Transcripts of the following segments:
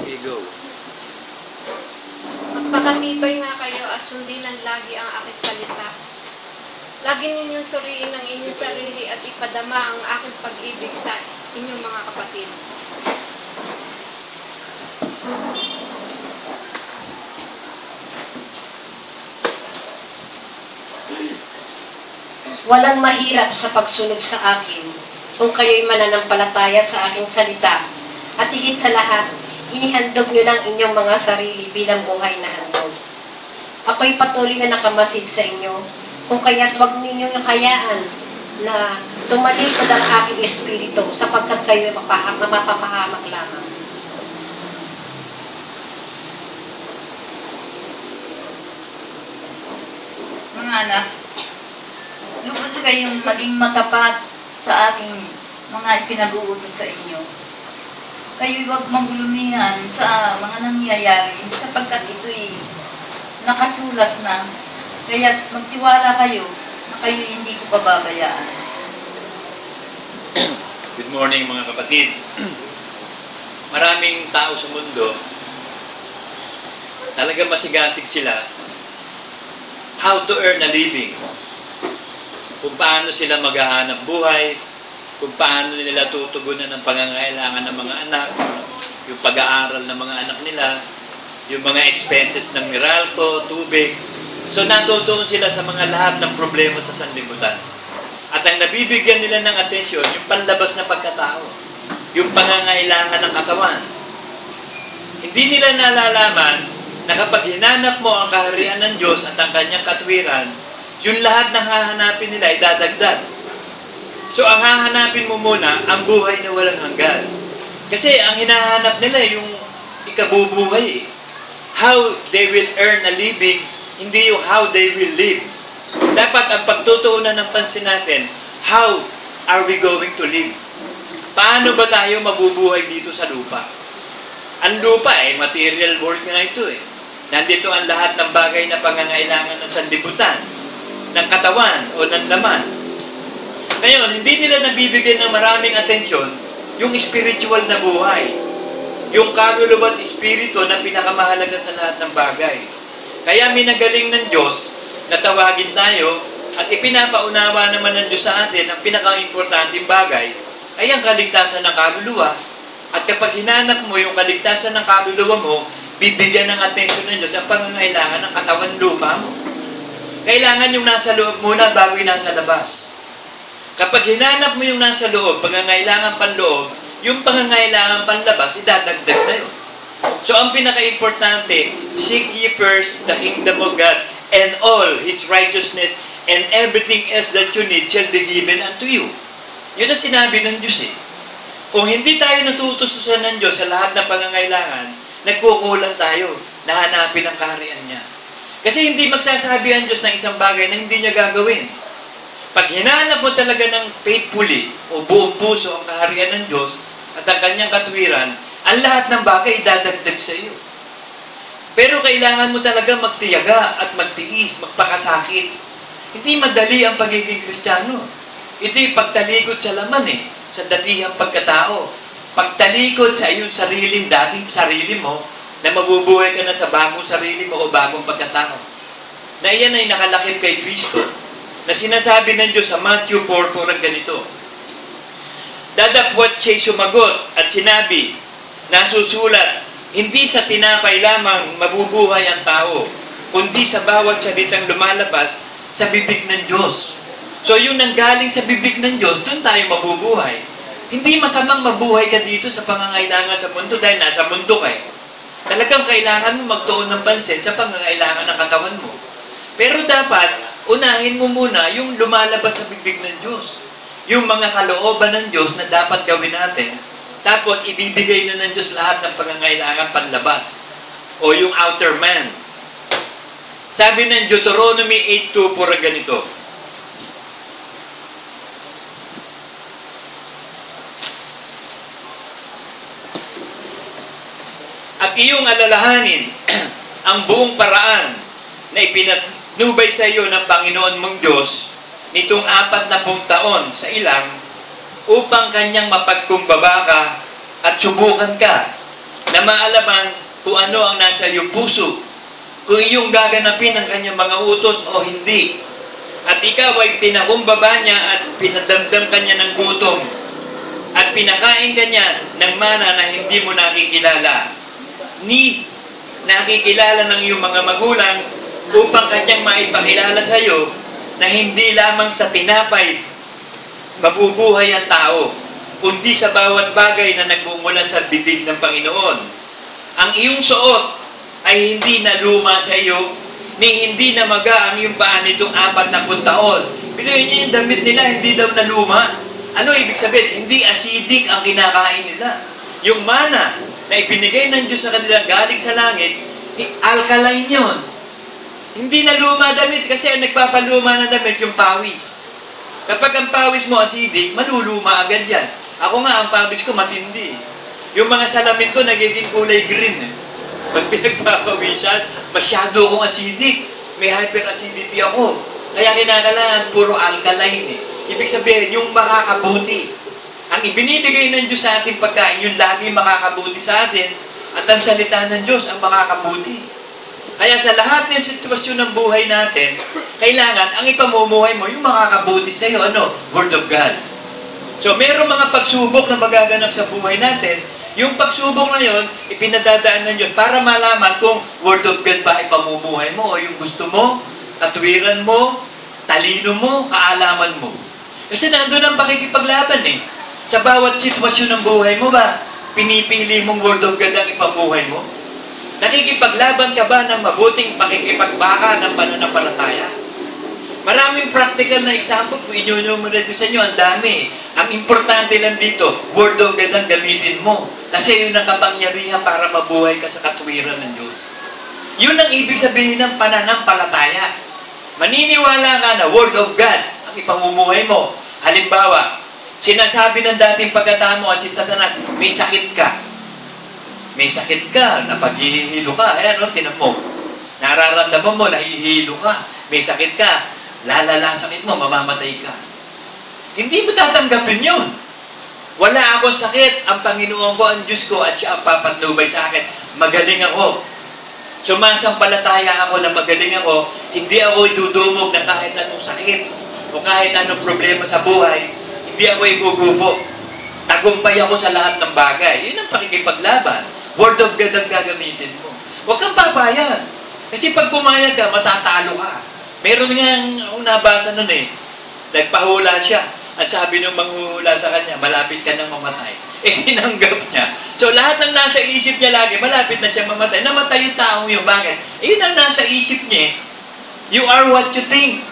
Okay, go. Magpakatibay nga kayo at sundinan lagi ang aking salita. Lagi ninyong suriin ang inyong sarili at ipadama ang aking pag-ibig sa inyong mga kapatid. Walang mahirap sa pagsunod sa akin kung kayo'y mananampalataya sa aking salita. At higit sa lahat, inihandog nyo lang inyong mga sarili bilang buhay na handog. Ako'y patuloy na nakamasid sa inyo, kung kaya't huwag ninyong hayaan na tumalikod ang aking espiritu sapagkat kayo'y mapapahamak lamang. Mga anak, lubos kayong maging matapat sa aking mga pinag-uutos sa inyo. Kayo'y huwag magulumihan sa mga nangyayari sapagkat ito'y nakasulat na. Kaya magtiwala kayo na kayo hindi ko pababayaan. Good morning mga kapatid. Maraming tao sa mundo, talaga masigasig sila how to earn a living. Kung paano sila maghahanap buhay, kung paano nila tutugunan ang pangangailangan ng mga anak, yung pag-aaral ng mga anak nila, yung mga expenses ng Meralco, tubig. So natutuon sila sa mga lahat ng problema sa sanlibutan. At ang nabibigyan nila ng atensyon, yung panlabas na pagkatao, yung pangangailangan ng katawan. Hindi nila nalalaman na kapag hinanap mo ang kaharian ng Diyos at ang kanyang katwiran, yung lahat ng hahanapin nila ay dadagdag. So ang hahanapin mo muna, ang buhay na walang hanggan. Kasi ang hinahanap nila yung ikabubuhay. How they will earn a living, hindi yung how they will live. Dapat ang pagtutuunan ng pansin natin, how are we going to live? Paano ba tayo mabubuhay dito sa lupa? Ang lupa material world nga ito Nandito ang lahat ng bagay na pangangailangan ng sanlibutan, ng katawan o ng laman. Ngayon, hindi nila nabibigyan ng maraming atensyon yung spiritual na buhay. Yung kaluluwa at espiritu na pinakamahalaga sa lahat ng bagay. Kaya minagaling ng Diyos na tawagin tayo at ipinapaunawa naman ng Diyos sa atin ang pinaka-importanting bagay ay ang kaligtasan ng kaluluwa. At kapag hinanap mo yung kaligtasan ng kaluluwa mo, bibigyan ng atensyon ng Diyos ang pangangailangan ng katawan lupa mo. Kailangan yung nasa loob muna bago yung nasa labas. Kapag hinanap mo yung nasa loob, pangangailangan panloob, yung pangangailangan panlabas, idadagdag na yun. So, ang pinaka-importante, seek ye first the kingdom of God and all His righteousness and everything else that you need shall be given unto you. Yun ang sinabi ng Diyos Kung hindi tayo natutustusan ng Diyos sa lahat ng pangangailangan, nagkukulang tayo na hanapin ang kaharian niya. Kasi hindi magsasabi ang Diyos ng isang bagay na hindi niya gagawin. Pag hinanap mo talaga ng faithfully o buong puso ang kaharian ng Diyos at ang kanyang katwiran, ang lahat ng bagay idadagdag sa iyo. Pero kailangan mo talaga magtiyaga at magtiis, magpakasakit. Hindi madali ang pagiging Kristiyano. Ito'y pagtalikod sa laman sa datihang pagkatao. Pagtalikod sa iyong dating sarili mo, na mabubuhay ka na sa bagong sarili mo o bagong pagkatao. Na iyan ay nakalakip kay Kristo. Na sinasabi ng Diyos sa Matthew 4:4 ganito. Dadapwat siya'y sumagot at sinabi, nasusulat, hindi sa tinapay lamang mabubuhay ang tao, kundi sa bawat salitang lumalabas sa bibig ng Diyos. So yung nanggaling sa bibig ng Diyos, doon tayo mabubuhay. Hindi masamang mabuhay ka dito sa pangangailangan sa mundo dahil nasa mundo ka Talagang kailangan mo magtuon ng pansin sa pangangailangan ng katawan mo. Pero dapat, unahin mo muna yung lumalabas sa bibig ng Diyos. Yung mga kalooban ng Diyos na dapat gawin natin. Tapos, ibibigay na ng Diyos lahat ng pangangailangan panlabas. O yung outer man. Sabi ng Deuteronomy 8:2 ganito. At iyong alalahanin ang buong paraan na ipinatnubay sa iyo ng Panginoon mong Diyos nitong 40 taon sa ilang upang kanyang mapagkumbaba ka at subukan ka na na maalaman kung ano ang nasa iyong puso, kung iyong gaganapin ang kanyang mga utos o hindi. At ikaw ay pinakumbaba niya at pinadamdam kanya ng gutom at pinakain kanya ng mana na hindi mo nakikilala. Ni nakikilala ng iyong mga magulang upang kanyang maipakilala sa iyo na hindi lamang sa tinapay mabubuhay ang tao, kundi sa bawat bagay na nagmumula sa bibig ng Panginoon. Ang iyong suot ay hindi na luma sa iyo, ni hindi na maga ang iyong paa nitong 40 taon. Pinuhin niyo yung damit nila, hindi daw na luma. Ano ibig sabihin? Hindi acidic ang kinakain nila. Yung mana na ibinigay ng Diyos sa kanila galing sa langit, alkaline yun. Hindi na luma damit kasi ang nagpapaluma na damit yung pawis. Kapag ang pawis mo acidic, maluluma agad yan. Ako nga, ang pawis ko matindi. Yung mga salamin ko nagiging kulay green. Pag pinagpapawisan, masyado akong acidic. May hyperacidity ako. Kaya kinakailangan puro alkaline. Ibig sabihin, yung makakabuti. Ang ibinibigay ng Diyos sa ating pagkain, yung lagi makakabuti sa atin, at ang salita ng Diyos ang makakabuti. Kaya sa lahat ng sitwasyon ng buhay natin, kailangan ang ipamumuhay mo, yung makakabuti sa iyo, ano? Word of God. So, mayroong mga pagsubok na magaganap sa buhay natin. Yung pagsubok na yon, ipinadadaan ng Diyos para malaman kung Word of God ba ipamumuhay mo o yung gusto mo, katwiran mo, talino mo, kaalaman mo. Kasi nandun ang pakikipaglaban eh. Sa bawat sitwasyon ng buhay mo ba, pinipili mong Word of God ang ipamuhay mo? Nakikipaglaban ka ba ng mabuting pakikipagbaka ng pananampalataya? Maraming practical na example, kung inunumunod ko sa inyo, ang dami. Ang importante lang dito, Word of God ang gamitin mo. Kasi yun ang kapangyarihan para mabuhay ka sa katwiran ng Diyos. Yun ang ibig sabihin ng pananampalataya. Maniniwala ka na Word of God ang ipamumuhay mo. Halimbawa, sinasabi ng dating pagkatamo at si Satanas, may sakit ka. May sakit ka, napaghihilo ka. Ayan, no, tinan mo. Nararamdaman mo, nahihilo ka. May sakit ka. Lalala sakit mo, mamamatay ka. Hindi mo tatanggapin yun. Wala akong sakit. Ang Panginoon ko, ang Diyos ko, at siya ang papatnubay sa akin. Magaling ako. Sumasampalataya ako na magaling ako. Hindi ako idudumog na kahit anong sakit o kahit anong problema sa buhay. Hindi ako igugubo. Tagumpay ako sa lahat ng bagay. Yun ang pakikipaglaban. Word of God ang gagamitin mo. Huwag kang papayag. Kasi pag pumayag ka, matatalo ka. Meron nga akong nabasa nun eh. Nagpahula siya. Ang sabi ng manghuhula sa kanya, malapit ka nang mamatay. Eh, tinanggap niya. So, lahat ng nasa isip niya lagi, malapit na siya mamatay. Namatay yung taong yun. Bakit? Eh, yun ang nasa isip niya. You are what you think.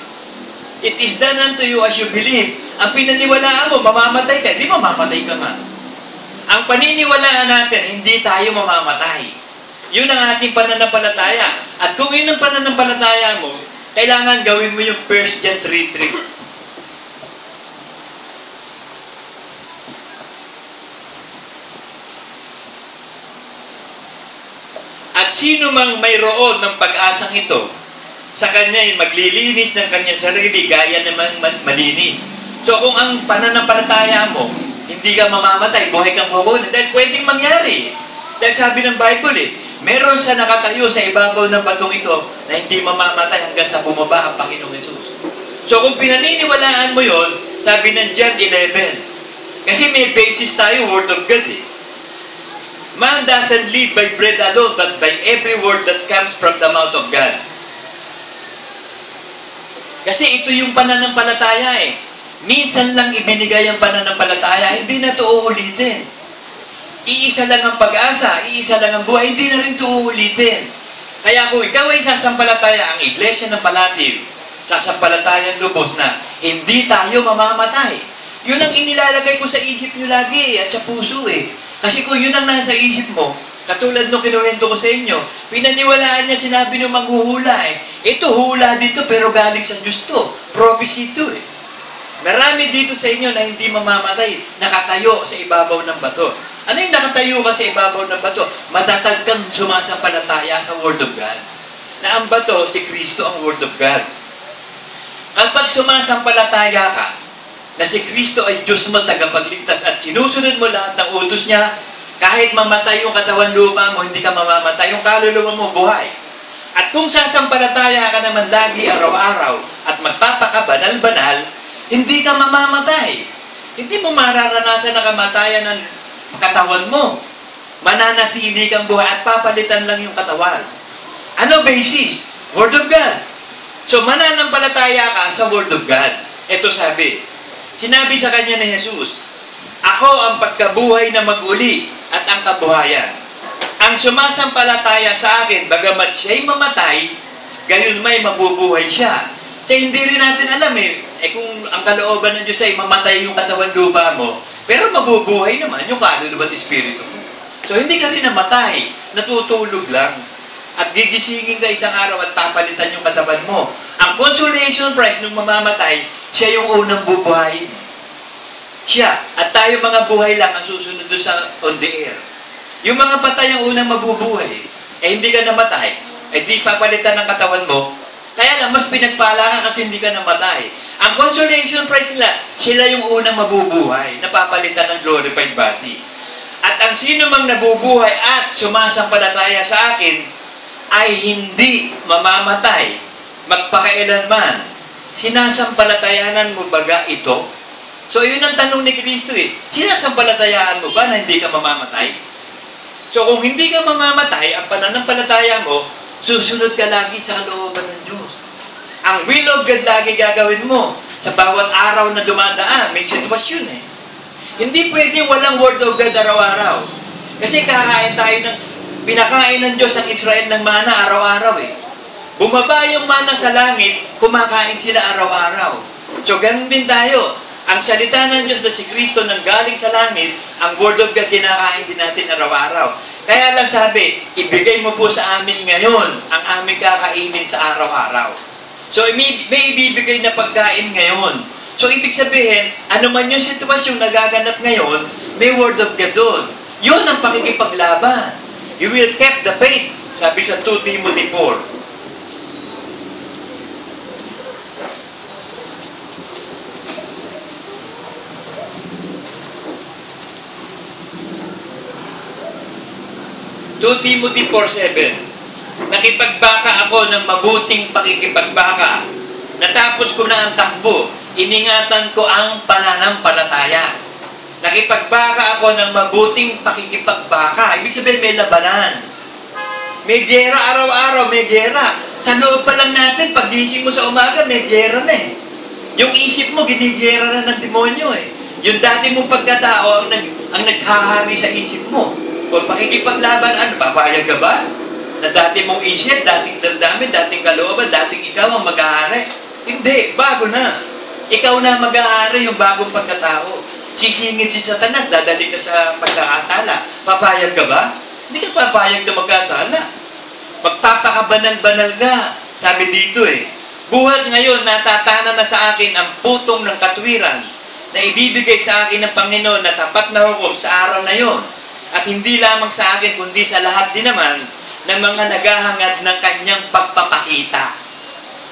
It is done unto you as you believe. Ang pinaniwalaan mo, mamamatay ka. Di mamamatay ka nga. Ang paniniwalaan natin, hindi tayo mamamatay. Yun ang ating pananampalataya. At kung yun ang pananampalataya mo, kailangan gawin mo yung 1 John 3:3. At sino mang mayroon ng pag-asang ito, sa kanya ay maglilinis ng kanyang sarili gaya naman malinis. So kung ang pananampalataya mo, hindi ka mamamatay, buhay kang bubunin, dahil pwedeng mangyari. Dahil sabi ng Bible meron sa nakatayo sa ibabaw ng batong ito na hindi mamamatay hanggang sa bumaba ang Panginoong Jesus. So kung pinaniniwalaan mo yon, sabi ng John 11, kasi may basis tayo, Word of God Man doesn't live by bread alone, but by every word that comes from the mouth of God. Kasi ito yung pananampalataya Minsan lang ibinigay ang pananampalataya, hindi na ito uulitin. Iisa lang ang pag-asa, iisa lang ang buhay, hindi na rin ito uulitin. Kaya kung ikaw ay sasampalataya, ang Iglesia ng Palativ, sasampalatayang lubos na hindi tayo mamamatay. Yun ang inilalagay ko sa isip nyo lagi at sa puso Kasi kung yun ang nasa isip mo, katulad nung kinuwento ko sa inyo, pinaniwalaan niya sinabi nung maghuhula Ito hula dito pero galing sa Diyos to. Prophecy to Marami dito sa inyo na hindi mamamatay, nakatayo sa ibabaw ng bato. Ano yung nakatayo ka sa ibabaw ng bato? Matatag kang sumasampalataya sa Word of God. Na ang bato, si Kristo ang Word of God. Kapag sumasampalataya ka, na si Kristo ay Diyos mo tagapagligtas at sinusunod mo lahat ng utos niya, Kahit mamatay yung katawan lupa mo, hindi ka mamamatay. Yung kaluluwa mo, buhay. At kung sasampalataya ka naman lagi araw-araw at magpapakabanal-banal, hindi ka mamamatay. Hindi mo mararanasan na kamatayan ng katawan mo. Mananatili kang buhay at papalitan lang yung katawan. Ano basis? Word of God. So mananampalataya ka sa Word of God. Ito sinabi sa kanya ni Jesus, ako ang pagkabuhay na mag-uli at ang kabuhayan. Ang sumasampalataya sa akin, bagamat siya'y mamatay, gayon may mabubuhay siya. Kasi hindi rin natin alam kung ang kalooban ng Diyos ay mamatay yung katawan lupa mo, pero mabubuhay naman yung kaluluwa at espiritu mo. So hindi ka rin namatay, natutulog lang. At gigisingin ka isang araw at papalitan yung katawan mo. Ang consolation prize nung mamamatay, siya yung unang bubuhay. Siya. At tayo mga buhay lang ang susunod doon sa on the air. Yung mga patay ang unang mabubuhay, hindi ka namatay, di papalitan ng katawan mo, kaya lang, mas pinagpala ka kasi hindi ka namatay. Ang consolation prize nila, sila yung unang mabubuhay, napapalitan ng glorified body. At ang sino mang nabubuhay at sumasampalataya sa akin, ay hindi mamamatay, magpakailanman. Sinasampalatayanan mo baga ito? So, yun ang tanong ni Kristo Sinasampalatayaan mo ba na hindi ka mamamatay? So, kung hindi ka mamamatay, ang pananampalataya mo, susunod ka lagi sa kalooban ng Diyos. Ang will of God lagi gagawin mo. Sa bawat araw na dumadaan, may sitwasyon Hindi pwede walang word of God araw-araw. Kasi kakain tayo pinakain ng Diyos ang Israel ng mana araw-araw Bumaba yung mana sa langit, kumakain sila araw-araw. So, ganun din tayo. Ang salita ng Diyos na si Kristo nang galing sa langit, ang Word of God kinakain din natin araw-araw. Kaya lang sabi, ibigay mo po sa amin ngayon ang aming kakainin sa araw-araw. So, may ibibigay na pagkain ngayon. So, ibig sabihin, ano man yung sitwasyon nagaganap ngayon, may Word of God doon. Yun ang pakikipaglaban. You will keep the faith, sabi sa 2 Timothy 4. Timothy 4:7. Nakipagbaka ako ng mabuting pakikipagbaka. Natapos ko na ang takbo. Iningatan ko ang pananampalataya. Nakipagbaka ako ng mabuting pakikipagbaka. Ibig sabihin may labanan. May gera araw-araw, may gera. Sa loob pa lang natin, paggising mo sa umaga, may gera na Yung isip mo, ginigera na ng demonyo Yung dati mong pagkatao ang naghahari sa isip mo. O pakikipaglaban, papayag ka ba? Na dati mong isip, dating damdamin, dating kalooban, dating ikaw ang mag-aari. Hindi, bago na. Ikaw na mag-aari yung bagong pagkatao. Sisingit si Satanas, dadali ka sa pagkakasala. Papayag ka ba? Hindi ka papayag na magkasala. Magpapakabanal-banal ka. Sabi dito buhat ngayon, natatana na sa akin ang putong ng katwiran na ibibigay sa akin ng Panginoon na tapat na hukom sa araw na yon. At hindi lamang sa akin, kundi sa lahat din naman ng mga naghahangad ng kanyang pagpapakita.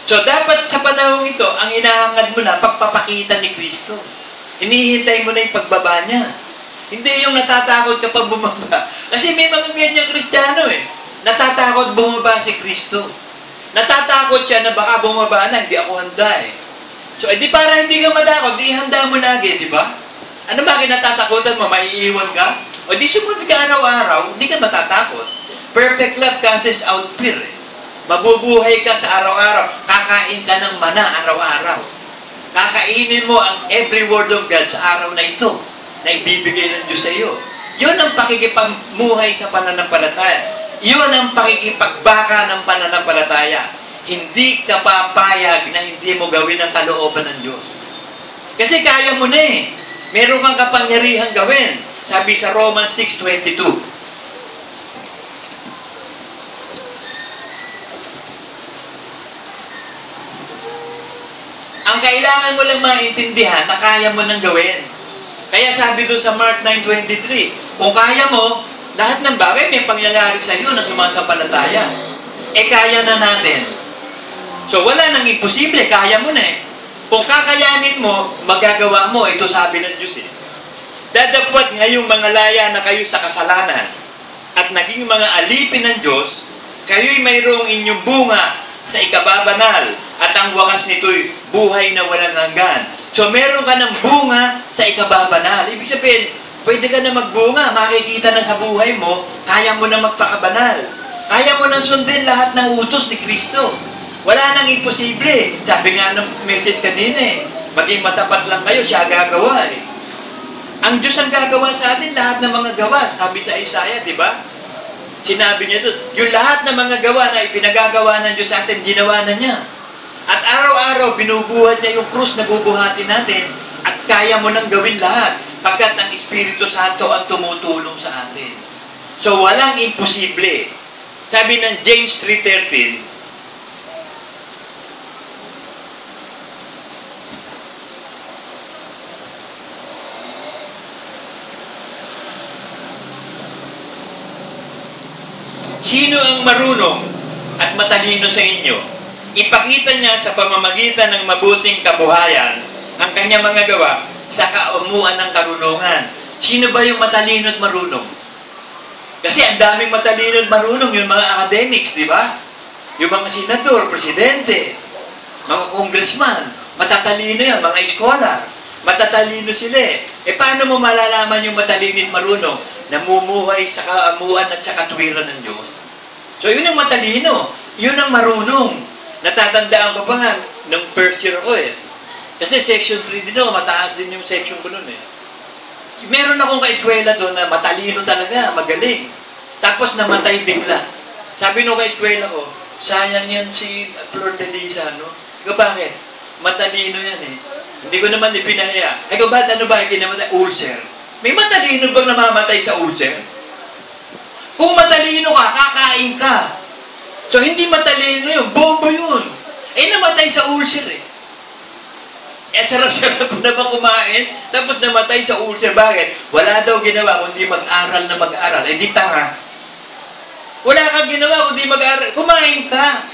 So, dapat sa panahon ito, ang hinahangad mo na pagpapakita ni Kristo. Hinihintay mo na yung pagbaba niya. Hindi yung natatakot ka pa bumaba. Kasi may mga ganyang Kristiyano Natatakot bumaba si Kristo. Natatakot siya na baka bumaba na, hindi ako handa So, edi para hindi ka matakot, di handa mo lagi, di ba? Ano ba kinatatakutan mo? Maiiwan ka? O di sumunod ka araw-araw, hindi ka matatakot. Perfect love casts out fear. Mabubuhay ka sa araw-araw. Kakain ka ng mana araw-araw. Kakainin mo ang every word of God sa araw na ito na ibibigay ng Diyos sa iyo. Yun ang pakikipamuhay sa pananampalataya. Yun ang pakikipagbaka ng pananampalataya. Hindi ka papayag na hindi mo gawin ang kalooban ng Diyos. Kasi kaya mo na Meron kang kapangyarihang gawin. Sabi sa Romans 6:22. Ang kailangan mo lang maintindihan na kaya mo nang gawin. Kaya sabi doon sa Mark 9:23, kung kaya mo, lahat ng bagay may pangyayari sa iyo na sumasampalataya. Kaya na natin. So wala nang imposible, kaya mo na Kung kakayanin mo, magagawa mo. Ito sabi ng Diyos Datapwat ngayong mga laya na kayo sa kasalanan at naging mga alipin ng Diyos, kayo'y mayroong inyong bunga sa ikababanal at ang wakas nito'y buhay na walang hanggan. So meron ka ng bunga sa ikababanal. Ibig sabihin, pwede ka na magbunga, makikita na sa buhay mo, kaya mo na magpakabanal. Kaya mo nang sundin lahat ng utos ni Kristo. Wala nang imposible. Sabi nga ng message kanina eh, maging matapat lang kayo, siya gagawa eh. Ang Diyos ang gagawa sa atin lahat ng mga gawa. Sabi sa Isaiah, di ba? Sinabi niya doon, yung lahat ng mga gawa na ipinagagawa ng Diyos sa atin, ginawa na niya. At araw-araw, binubuhat niya yung krus na bubuhatin natin at kaya mo nang gawin lahat pagkat ang Espiritu Santo ang tumutulong sa atin. So, walang imposible. Sabi ng James 3:13, sino ang marunong at matalino sa inyo? Ipakita niya sa pamamagitan ng mabuting kabuhayan ang kanyang mga gawa sa kaumuan ng karunungan. Sino ba yung matalino at marunong? Kasi ang daming matalino at marunong yung mga academics, di ba? Yung mga senador, presidente, mga congressman, matatalino yan, mga scholar, matatalino sila eh. E paano mo malalaman yung matalino at marunong? Namumuhay sa kaamuan at sa katwiran ng Diyos. So, yun ang matalino. Yun ang marunong. Natatandaan ko pa nga, nung first year ako eh. Kasi section 3 din ako, mataas din yung section ko nun eh. Meron akong ka-eskwela doon na matalino talaga, magaling. Tapos namatay bigla. Sabi nung ka-eskwela ko, sayang yan si Flor de Lisa, no? Ikaw bakit? Matalino yan eh. Hindi ko naman ipinahaya. Ikaw ba, ano ba, kinamatay? Ulcer. May matalino bang namamatay sa ulcer? Kung matalino ka, kakain ka. So, hindi matalino yun. Bobo yun. Eh, namatay sa ulcer eh. Eh, sarap-sarap na ba kumain? Tapos namatay sa ulcer. Bakit? Wala daw ginawa kundi mag-aral na mag-aral. Eh, di tanga. Wala kang ginawa kundi mag-aral. Kumain ka.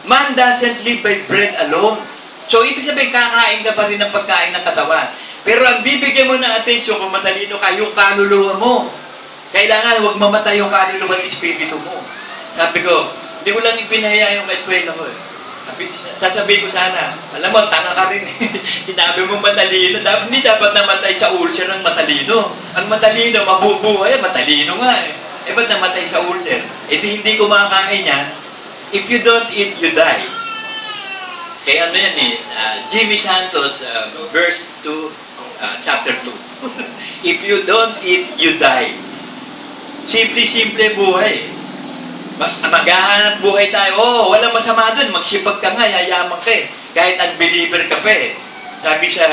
Man doesn't live by bread alone. So, ibig sabihin, kakain ka pa rin ng pagkain ng katawan. Pero ang bibigyan mo ng atensyon kung matalino ka, yung kaluluwa mo. Kailangan huwag mamatay yung kaluluwa ng espiritu mo. Sabi ko, hindi ko lang ipinahaya yung ka-eskwela ko eh. Sasabihin ko sana, alam mo, tanga ka rin. Sinabi mo matalino, hindi dapat namatay sa ulcer ng matalino. Ang matalino, mabubuhay, matalino nga eh. Eh, ba't namatay sa ulcer? Eh, hindi kumakain yan. If you don't eat, you die. Kaya ano yan eh, Jimmy Santos, verse 2, chapter 2. If you don't eat, you die. Simple-simple buhay. Maghahanap buhay tayo. Oh, walang masama dun. Magsipag ka nga, yayaman ka eh. Kahit unbeliever ka pa eh. Sabi sa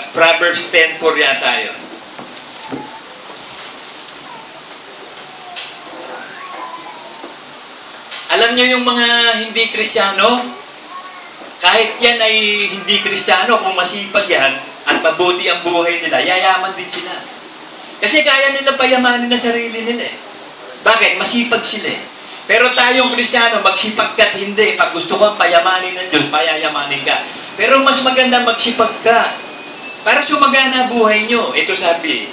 Proverbs 10:4 yata yun. Alam nyo yung mga hindi Kristiyano? Kahit yan ay hindi Kristiyano, kung masipag yan, at mabuti ang buhay nila, yayaman din sila. Kasi kaya nila payamanin na sarili nila eh. Bakit? Masipag sila eh. Pero tayong Kristiyano, magsipag ka't hindi. Pag gusto kang payamanin ng Diyos, payayamanin ka. Pero mas maganda magsipag ka. Para sumagana buhay nyo. Ito sabi,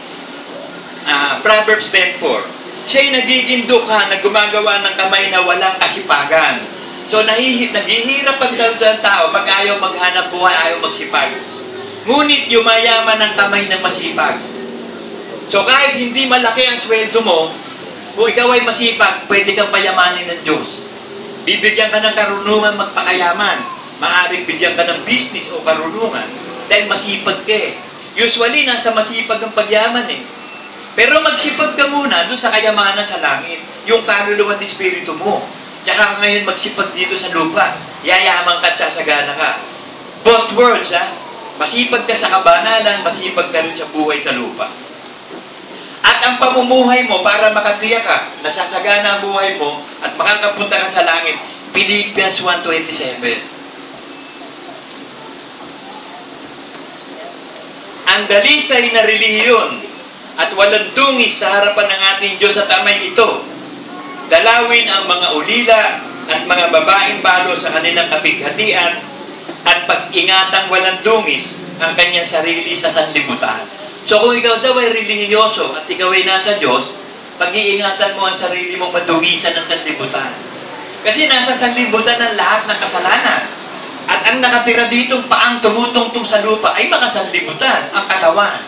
Proverbs 10:4. Siya'y nagiging dukha na gumagawa ng kamay na walang kasipagan. So, naghihirap ang tao pag ayaw maghanap buhay, ayaw magsipag. Ngunit yumayaman ang kamay ng masipag. So kahit hindi malaki ang sweldo mo, kung ikaw ay masipag, pwede kang payamanin ng Diyos. Bibigyan ka ng karunungan magpakayaman. Maaring bigyan ka ng business o karunungan dahil masipag ka eh. Usually, nasa masipag ang pagyaman eh. Pero magsipag ka muna doon sa kayamanan sa langit. Yung kaluluwa at espiritu mo. Tsaka ngayon magsipag dito sa lupa. Yayaman ka at sasagana ka. Both words ha. Masipag ka sa kabanalan, masipag ka rin sa buhay sa lupa. At ang pamumuhay mo para makatiyak ka, nasasagana ang buhay mo at makakapunta ka sa langit, Philippians 1:27. Ang dalisay na relihiyon at walang dungis sa harapan ng ating Diyos at Amay ito, dalawin ang mga ulila at mga babaeng balo sa kanilang kapighatian at pag-ingatang walang dungis ang kanyang sarili sa sanlibutan. So kung ikaw daw ay relihiyoso at ikaw ay nasa Diyos, pag-iingatan mo ang sarili mong madugisan ng sanlibutan. Kasi nasa sanlibutan ang lahat ng kasalanan. At ang nakatira ditong paang tumutungtong sa lupa ay makasanlibutan, ang katawan.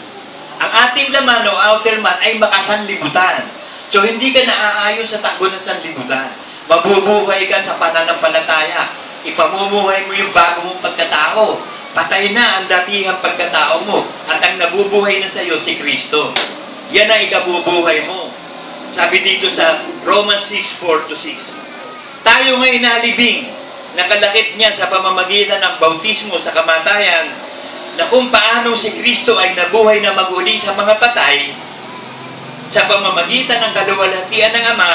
Ang ating laman o outer man ay makasanlibutan. So hindi ka naaayon sa takbo ng sanlibutan. Mabubuhay ka sa pananampalataya. Ipamumuhay mo yung bago mong pagkatao. Patay na ang datihang pagkatao mo. At ang nabubuhay na sa iyo si Kristo. Yan ang ikabubuhay mo. Sabi dito sa Romans 6:4-6. Tayo ngayon nalibing, nakalakip niya sa pamamagitan ng bautismo sa kamatayan, na kung paano si Kristo ay nabuhay na maguli sa mga patay, sa pamamagitan ng kaluwalhatian ng Ama,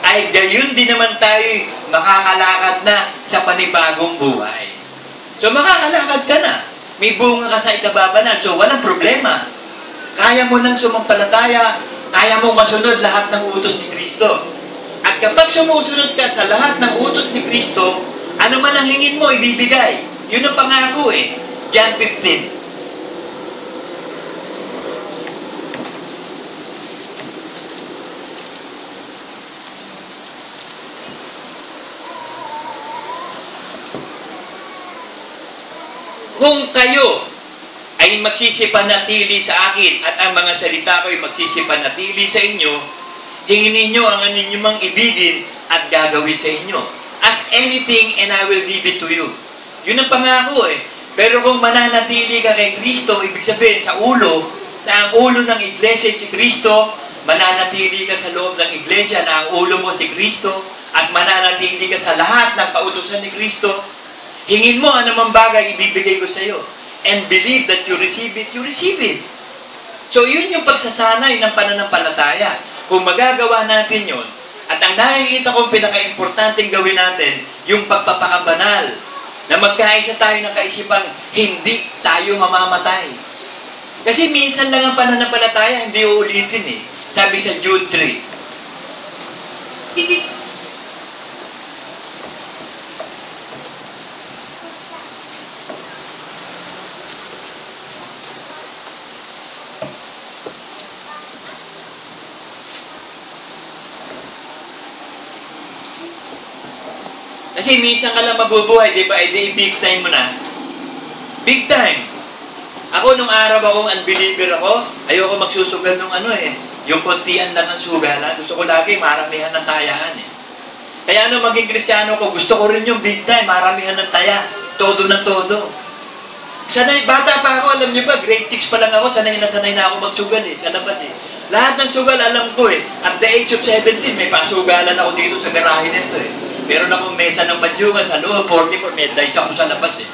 ay gayon din naman tayo makakalakad na sa panibagong buhay. So makakalakad ka na. May bunga ka sa ikababanan. So walang problema. Kaya mo nang sumampalataya, kaya mo masunod lahat ng utos ni Kristo. At kapag sumusunod ka sa lahat ng utos ni Kristo, ano man ang hingin mo, ibibigay. Yun ang pangako eh. John 15. Kung kayo ay magsisipanatili sa akin at ang mga salita ko ay magsisipanatili sa inyo, hingin ninyo ang inyong mang ibigin at gagawin sa inyo. Ask anything and I will give it to you. Yun ang pangako eh. Pero kung mananatili ka kay Kristo, ibig sabihin sa ulo, na ang ulo ng iglesia si Kristo, mananatili ka sa loob ng iglesia na ang ulo mo si Kristo, at mananatili ka sa lahat ng pautusan ni Kristo, hingin mo anumang bagay, ibibigay ko sa iyo. And believe that you receive it, you receive it. So yun yung pagsasanay ng pananampalataya. Kung magagawa natin yun, at ang nakikita kong pinaka-importanting gawin natin, yung pagpapakabanal, na magkaisa tayo ng kaisipang hindi tayo mamamatay. Kasi minsan lang ang pananampalataya, hindi uulitin eh. Sabi sa Jude 3. Kasi minsan ka lang mabubuhay, di ba? Di big time mo na. Big time. Ako, nung araw akong unbeliever ako, ayoko magsusugal nung yung kontian lang ang sugalan. Gusto ko lagi maramihan ng tayaan eh. Kaya nung maging Kristiyano ko, gusto ko rin yung big time, maramihan ng taya. Todo na todo. Sanay, bata pa ako, alam niyo ba, grade 6 pa lang ako, sanay na ako magsugal eh, sa labas eh. Lahat ng sugal, alam ko eh. At the age of 17, may pasugalan ako dito sa garahe nito eh. Meron akong mesa ng madyungan sa loob, 44, may dice ako sa labas eh.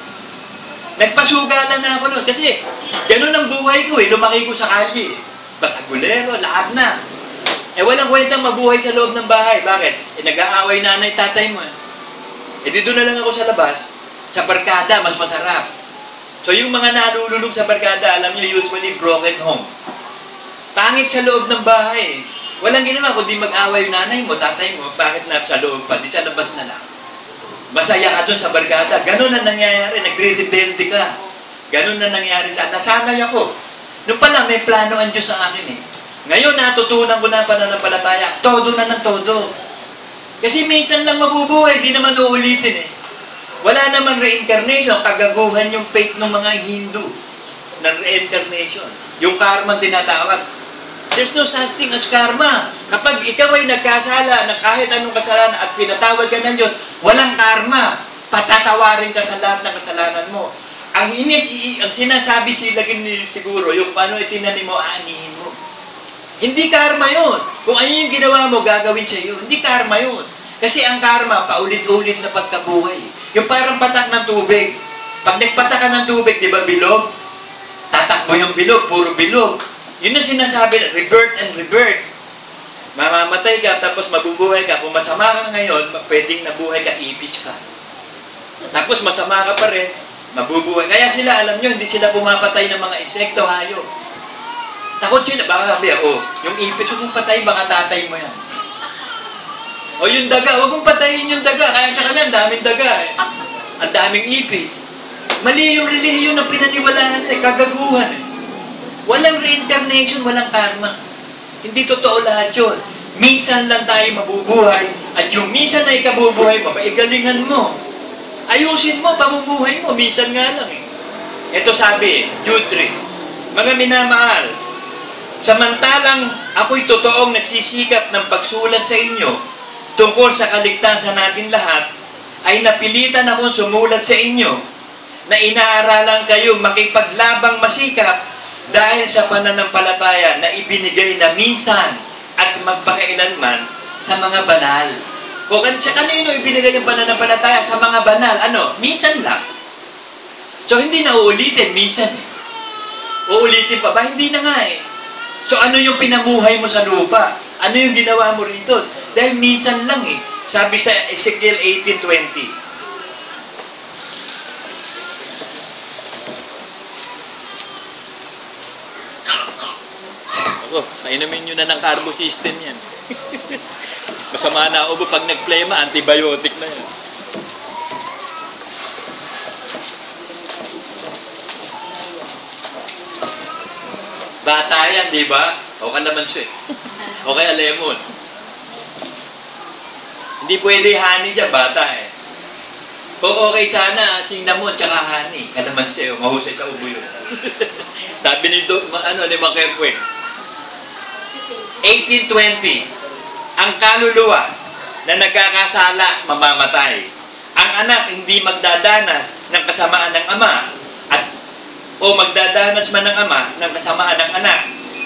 Nagpasugalan na ako noon. Kasi, ganun ang buhay ko eh. Lumaki ko sa kalye eh. Basagulero, lahat na. Eh, walang kwentang mabuhay sa loob ng bahay. Bakit? Eh, nag-aaway nanay, tatay mo eh. Eh, dito na lang ako sa labas. Sa barkada, mas masarap. So, yung mga nalululog sa barkada, alam nyo, usually broken home. Pangit sa loob ng bahay eh. Walang ginawa, kundi mag-away yung nanay mo, tatay mo, bakit na sa loob pa, di sa labas na lang. Masaya ka dun sa barkada. Ganun na nangyayari, nagre-rebelde ka. Ganun na nangyayari sa nasanay ako. Noong pala, may plano ang Diyos sa akin eh. Ngayon, natutunan ko na pananampalataya, todo na ng todo. Kasi minsan lang mabubuhay, di naman uulitin eh. Wala naman reincarnation, kagaguhan yung faith ng mga Hindu ng reincarnation. Yung karma tinatawag. There's no such thing as karma. Kapag ikaw ay nagkasala na kahit anong kasalanan at pinatawad ka ng Diyos, walang karma. Patatawarin ka sa lahat ng kasalanan mo. Ang sinasabi siguro, yung paano itinanim mo, aanihin mo. Hindi karma yun. Kung ano yung ginawa mo, gagawin sa iyo. Hindi karma yun. Kasi ang karma, paulit-ulit na pagkabuhay. Yung parang patak ng tubig. Pag nagpatak ka ng tubig, di ba bilog? Tatakbo yung bilog, puro bilog. Yun ang sinasabi, revert and revert. Mamamatay ka, tapos mabubuhay ka. Kung masama ka ngayon, pwedeng nabuhay ka, ipis ka. Tapos masama ka pa rin, mabubuhay. Kaya sila, alam nyo, hindi sila pumapatay ng mga insekto, hayop. Takot sila, baka sabi, yung ipis, huwag mong patay, baka tatay mo yan. O yung daga, huwag mong patayin yung daga. Kaya sa kanila, ang daming daga eh. Ang daming ipis. Mali yung relihiyon na pinaniwalaan nila, kagaguhan eh. Walang reincarnation, walang karma. Hindi totoo lahat yun. Minsan lang tayo mabubuhay, at yung minsan na ikabubuhay mo, paigalingan mo. Ayusin mo, pamumuhay mo, minsan nga lang eh. Ito sabi, Jude 3, mga minamahal, samantalang ako'y totoong nagsisikap ng pagsulat sa inyo tungkol sa kaligtasan natin lahat, ay napilitan akong sumulat sa inyo na inaaralan kayo makipaglabang masikap dahil sa pananampalataya na ibinigay na minsan at magpakailanman sa mga banal. Kung sa kanino ibinigay yung pananampalataya? Sa mga banal. Ano? Minsan lang. So, hindi na uulitin. Minsan eh. Uulitin pa ba? Hindi na nga eh. So, ano yung pinamuhay mo sa lupa? Ano yung ginawa mo rito? Dahil minsan lang eh. Sabi sa Ezekiel 18:20. Ako, nainumin nyo na ng carbo system yan. Masama na ubo pag nagplema, antibiotic na yan. Bata yan, di ba? O kalamansi. O kaya lemon. Hindi pwede honey dyan, bata eh. Kung okay sana, cinnamon tsaka honey. Kalamansi, mahusay sa ubo yun. Sabi ni Makepwe. 18:20, ang kaluluwa na nagkakasala, mamamatay. Ang anak hindi magdadanas ng kasamaan ng ama o magdadanas man ng ama ng kasamaan ng anak.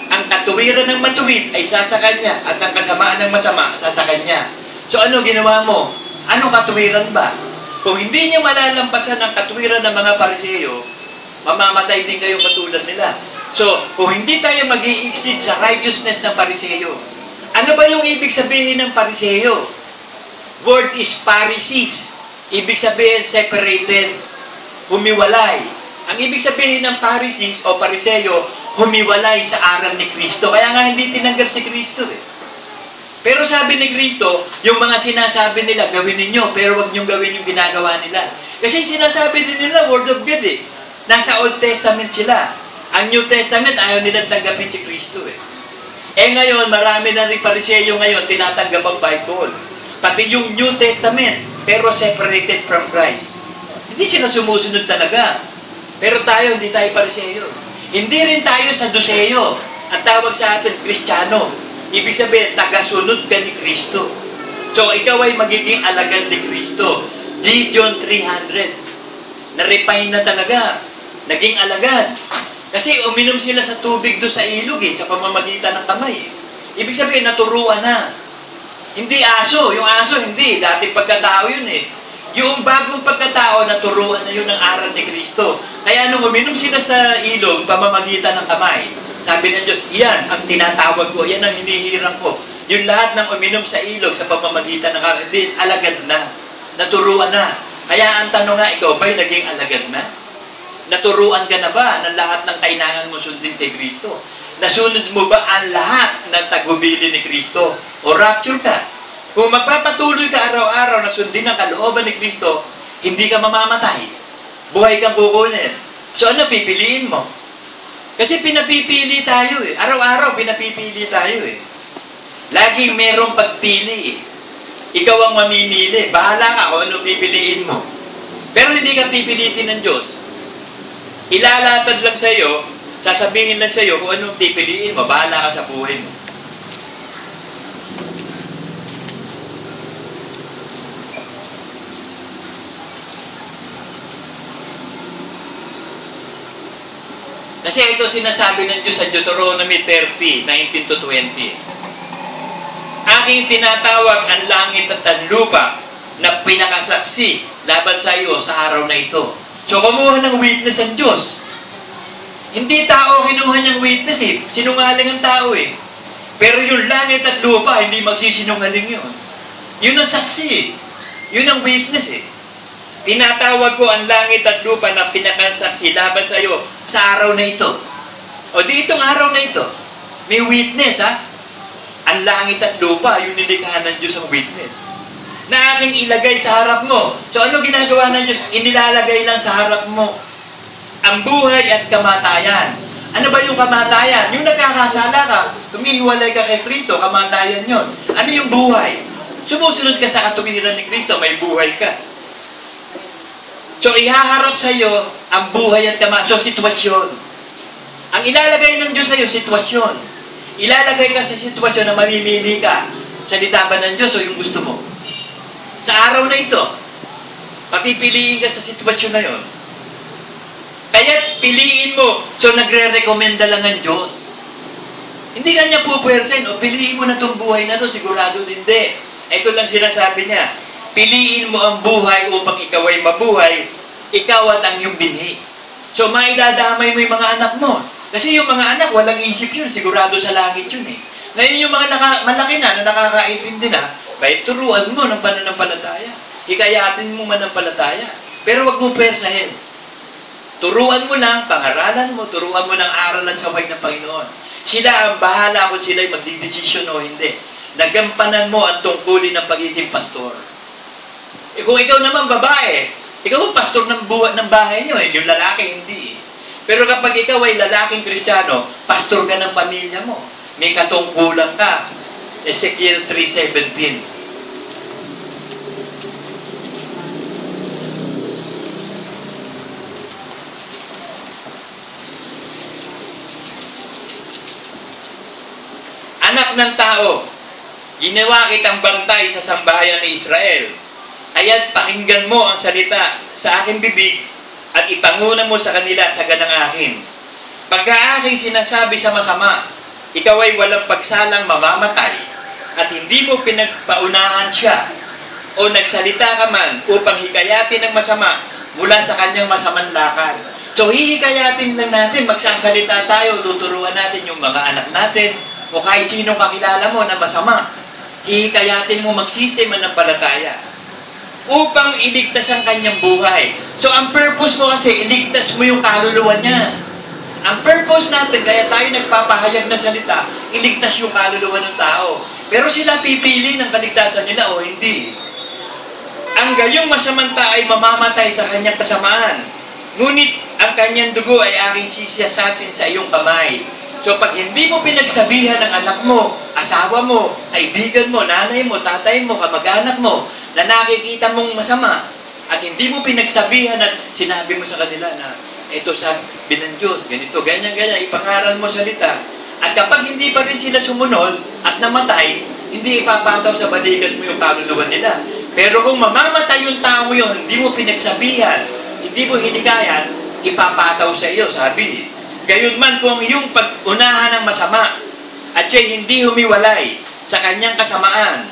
Ang katuwiran ng matuwid ay sasa kanya at ang kasamaan ng masama sasa kanya. So ano ginawa mo? Anong katuwiran ba? Kung hindi niyo malalampasan ang katuwiran ng mga Pariseyo, mamamatay din kayo katulad nila. So, kung hindi tayo mag-i-exceed sa righteousness ng Pariseyo, ano ba yung ibig sabihin ng Pariseyo? Word is Pharisees. Ibig sabihin, separated, humiwalay. Ang ibig sabihin ng Pharisees o Pariseyo, humiwalay sa aral ni Kristo. Kaya nga hindi tinanggap si Kristo eh. Pero sabi ni Kristo, yung mga sinasabi nila, gawin ninyo, pero wag niyong gawin yung ginagawa nila. Kasi sinasabi din nila, Word of God eh. Nasa Old Testament sila. Ang New Testament, ayaw nilang tanggapin si Kristo eh. Eh ngayon, marami na rin Pariseyo ngayon, tinatanggap ang Bible. Pati yung New Testament, pero separated from Christ. Hindi sila sumusunod talaga. Pero tayo, hindi tayo Pariseyo. Hindi rin tayo Saduceo. Ang tawag sa atin, Kristiyano. Ibig sabihin, tagasunod ka ni Kristo. So, ikaw ay magiging alagad ni Kristo. Gideon 300. Na-refine na talaga. Naging alagad. Kasi uminom sila sa tubig doon sa ilog eh, sa pamamagitan ng kamay. Ibig sabihin, naturuan na. Hindi aso. Yung aso, hindi. Dati pagkatao yun eh. Yung bagong pagkatao, naturuan na yun ng aral ni Kristo. Kaya nung uminom sila sa ilog, pamamagitan ng kamay, sabi ng Diyos, yan ang tinatawag ko, yan ang hinihirang ko. Yung lahat ng uminom sa ilog, sa pamamagitan ng kamay, alagad na. Naturuan na. Kaya ang tanong nga, ikaw ba'y naging alagad na? Naturuan ka na ba ng lahat ng kailangan mo sundin kay Kristo? Nasunod mo ba ang lahat ng tagubilin ni Kristo? O rapture ka? Kung magpapatuloy ka araw-araw na sundin ang kalooban ni Kristo, hindi ka mamamatay. Buhay kang kukunin. So ano pipiliin mo? Kasi pinapipili tayo eh. Araw-araw pinapipili tayo eh. Laging merong pagpili eh. Ikaw ang mamimili. Bahala ka kung ano pipiliin mo. Pero hindi ka pipilitin ng Diyos. Ilalatad lang sa iyo, sasabihin lang sa iyo kung anong pipiliin mo, bahala ka sa buhay mo. Kasi ito sinasabi ng Diyos sa Deuteronomy 30, 19-20. Aking tinatawag ang langit at ang lupa na pinakasaksi laban sa iyo sa araw na ito. So, kumuha ng witness ang Diyos. Hindi tao kinuha niyang witness eh. Sinungaling ang tao eh. Pero yung langit at lupa, hindi magsisinungaling yun. Yun ang saksi eh. Yun ang witness eh. Tinatawag ko ang langit at lupa na pinakasaksi laban sa iyo sa araw na ito. O di itong araw na ito, may witness ha. Ang langit at lupa, yung nilikha ng Diyos ang witness. Na aking ilagay sa harap mo. So ano ginagawa ng Diyos? Inilalagay lang sa harap mo ang buhay at kamatayan, Ano ba yung kamatayan? Yung nagkakasala ka, tumihiwalay ka kay Kristo, kamatayan yon. Ano yung buhay? Sumusunod ka sa katuwiran ni Kristo, may buhay ka. So, ihaharap sa iyo ang buhay at kamatayan. So, sitwasyon. Ang ilalagay ng Diyos sa iyo, sitwasyon. Ilalagay ka sa sitwasyon na mamimili ka. Salita ba ng Diyos o yung gusto mo? Sa araw na ito, papipiliin ka sa sitwasyon na yon. Kaya piliin mo. So, nagre-recommenda lang ang Diyos. Hindi ka niya pupwersahin, o piliin mo na itong buhay na to, sigurado hindi. Ito lang sinasabi niya, piliin mo ang buhay upang ikaw ay mabuhay, ikaw at ang iyong binhi. So, maidadamay mo yung mga anak mo. Kasi yung mga anak, walang isip yun, sigurado sa langit yun eh. Ngayon yung mga malaki na nakakaintindi na, bay, turuan mo ng pananampalataya. Hikayatin mo manampalataya. Pero wag mo pwersahin. Turuan mo lang, pangaralan mo, turuan mo ng aralan sa way ng Panginoon. Sila ang bahala kung sila'y magdidesisyon o hindi. Nagampanan mo ang tungkulin ng pagiging pastor. Kung ikaw naman babae, ikaw ang pastor ng bahay nyo, yung lalaki hindi. Pero kapag ikaw ay lalaking Kristiyano, pastor ka ng pamilya mo. May katungkulan ka. Ezekiel 3:17. Anak ng tao, ginawa kitang bantay sa sambahayan ni Israel. Kaya't pakinggan mo ang salita sa aking bibig at ipanguna mo sa kanila sa ganang akin. Pagka aking sinasabi sa masama, ikaw ay walang pagsalang mamamatay at hindi mo pinagpaunahan siya o nagsalita ka man upang hikayatin ang masama mula sa kanyang masamang lakad. So, hihikayatin lang natin, magsasalita tayo, tuturuan natin yung mga anak natin, o kahit sinong kakilala mo na masama, hihikayatin mo magsisi mananampalataya upang iligtas ang kanyang buhay. So, ang purpose mo kasi, iligtas mo yung kaluluwa niya. Ang purpose natin, kaya tayo nagpapahayag na salita, iligtas yung kaluluwa ng tao. Pero sila pipili ng kaligtasan nila o hindi. Ang gayong masamang tao ay mamamatay sa kanyang kasamaan. Ngunit, ang kanyang dugo ay aking sisiyasatin sa iyong kamay. So, pag hindi mo pinagsabihan ng anak mo, asawa mo, kaibigan mo, nanay mo, tatay mo, kamag-anak mo, na nakikita mong masama, at hindi mo pinagsabihan at sinabi mo sa kanila na, ito sabi ng Diyos, ganito, ganyan, ipangaral mo salita. At kapag hindi pa rin sila sumunod at namatay, hindi ipapataw sa balikat mo yung kaluluwa nila. Pero kung mamamatay yung tao yun, hindi mo pinagsabihan, hindi mo hinikayan, ipapataw sa iyo, sabi. Gayon man kung yung pag-unahan ng masama at siya'y hindi humiwalay sa kanyang kasamaan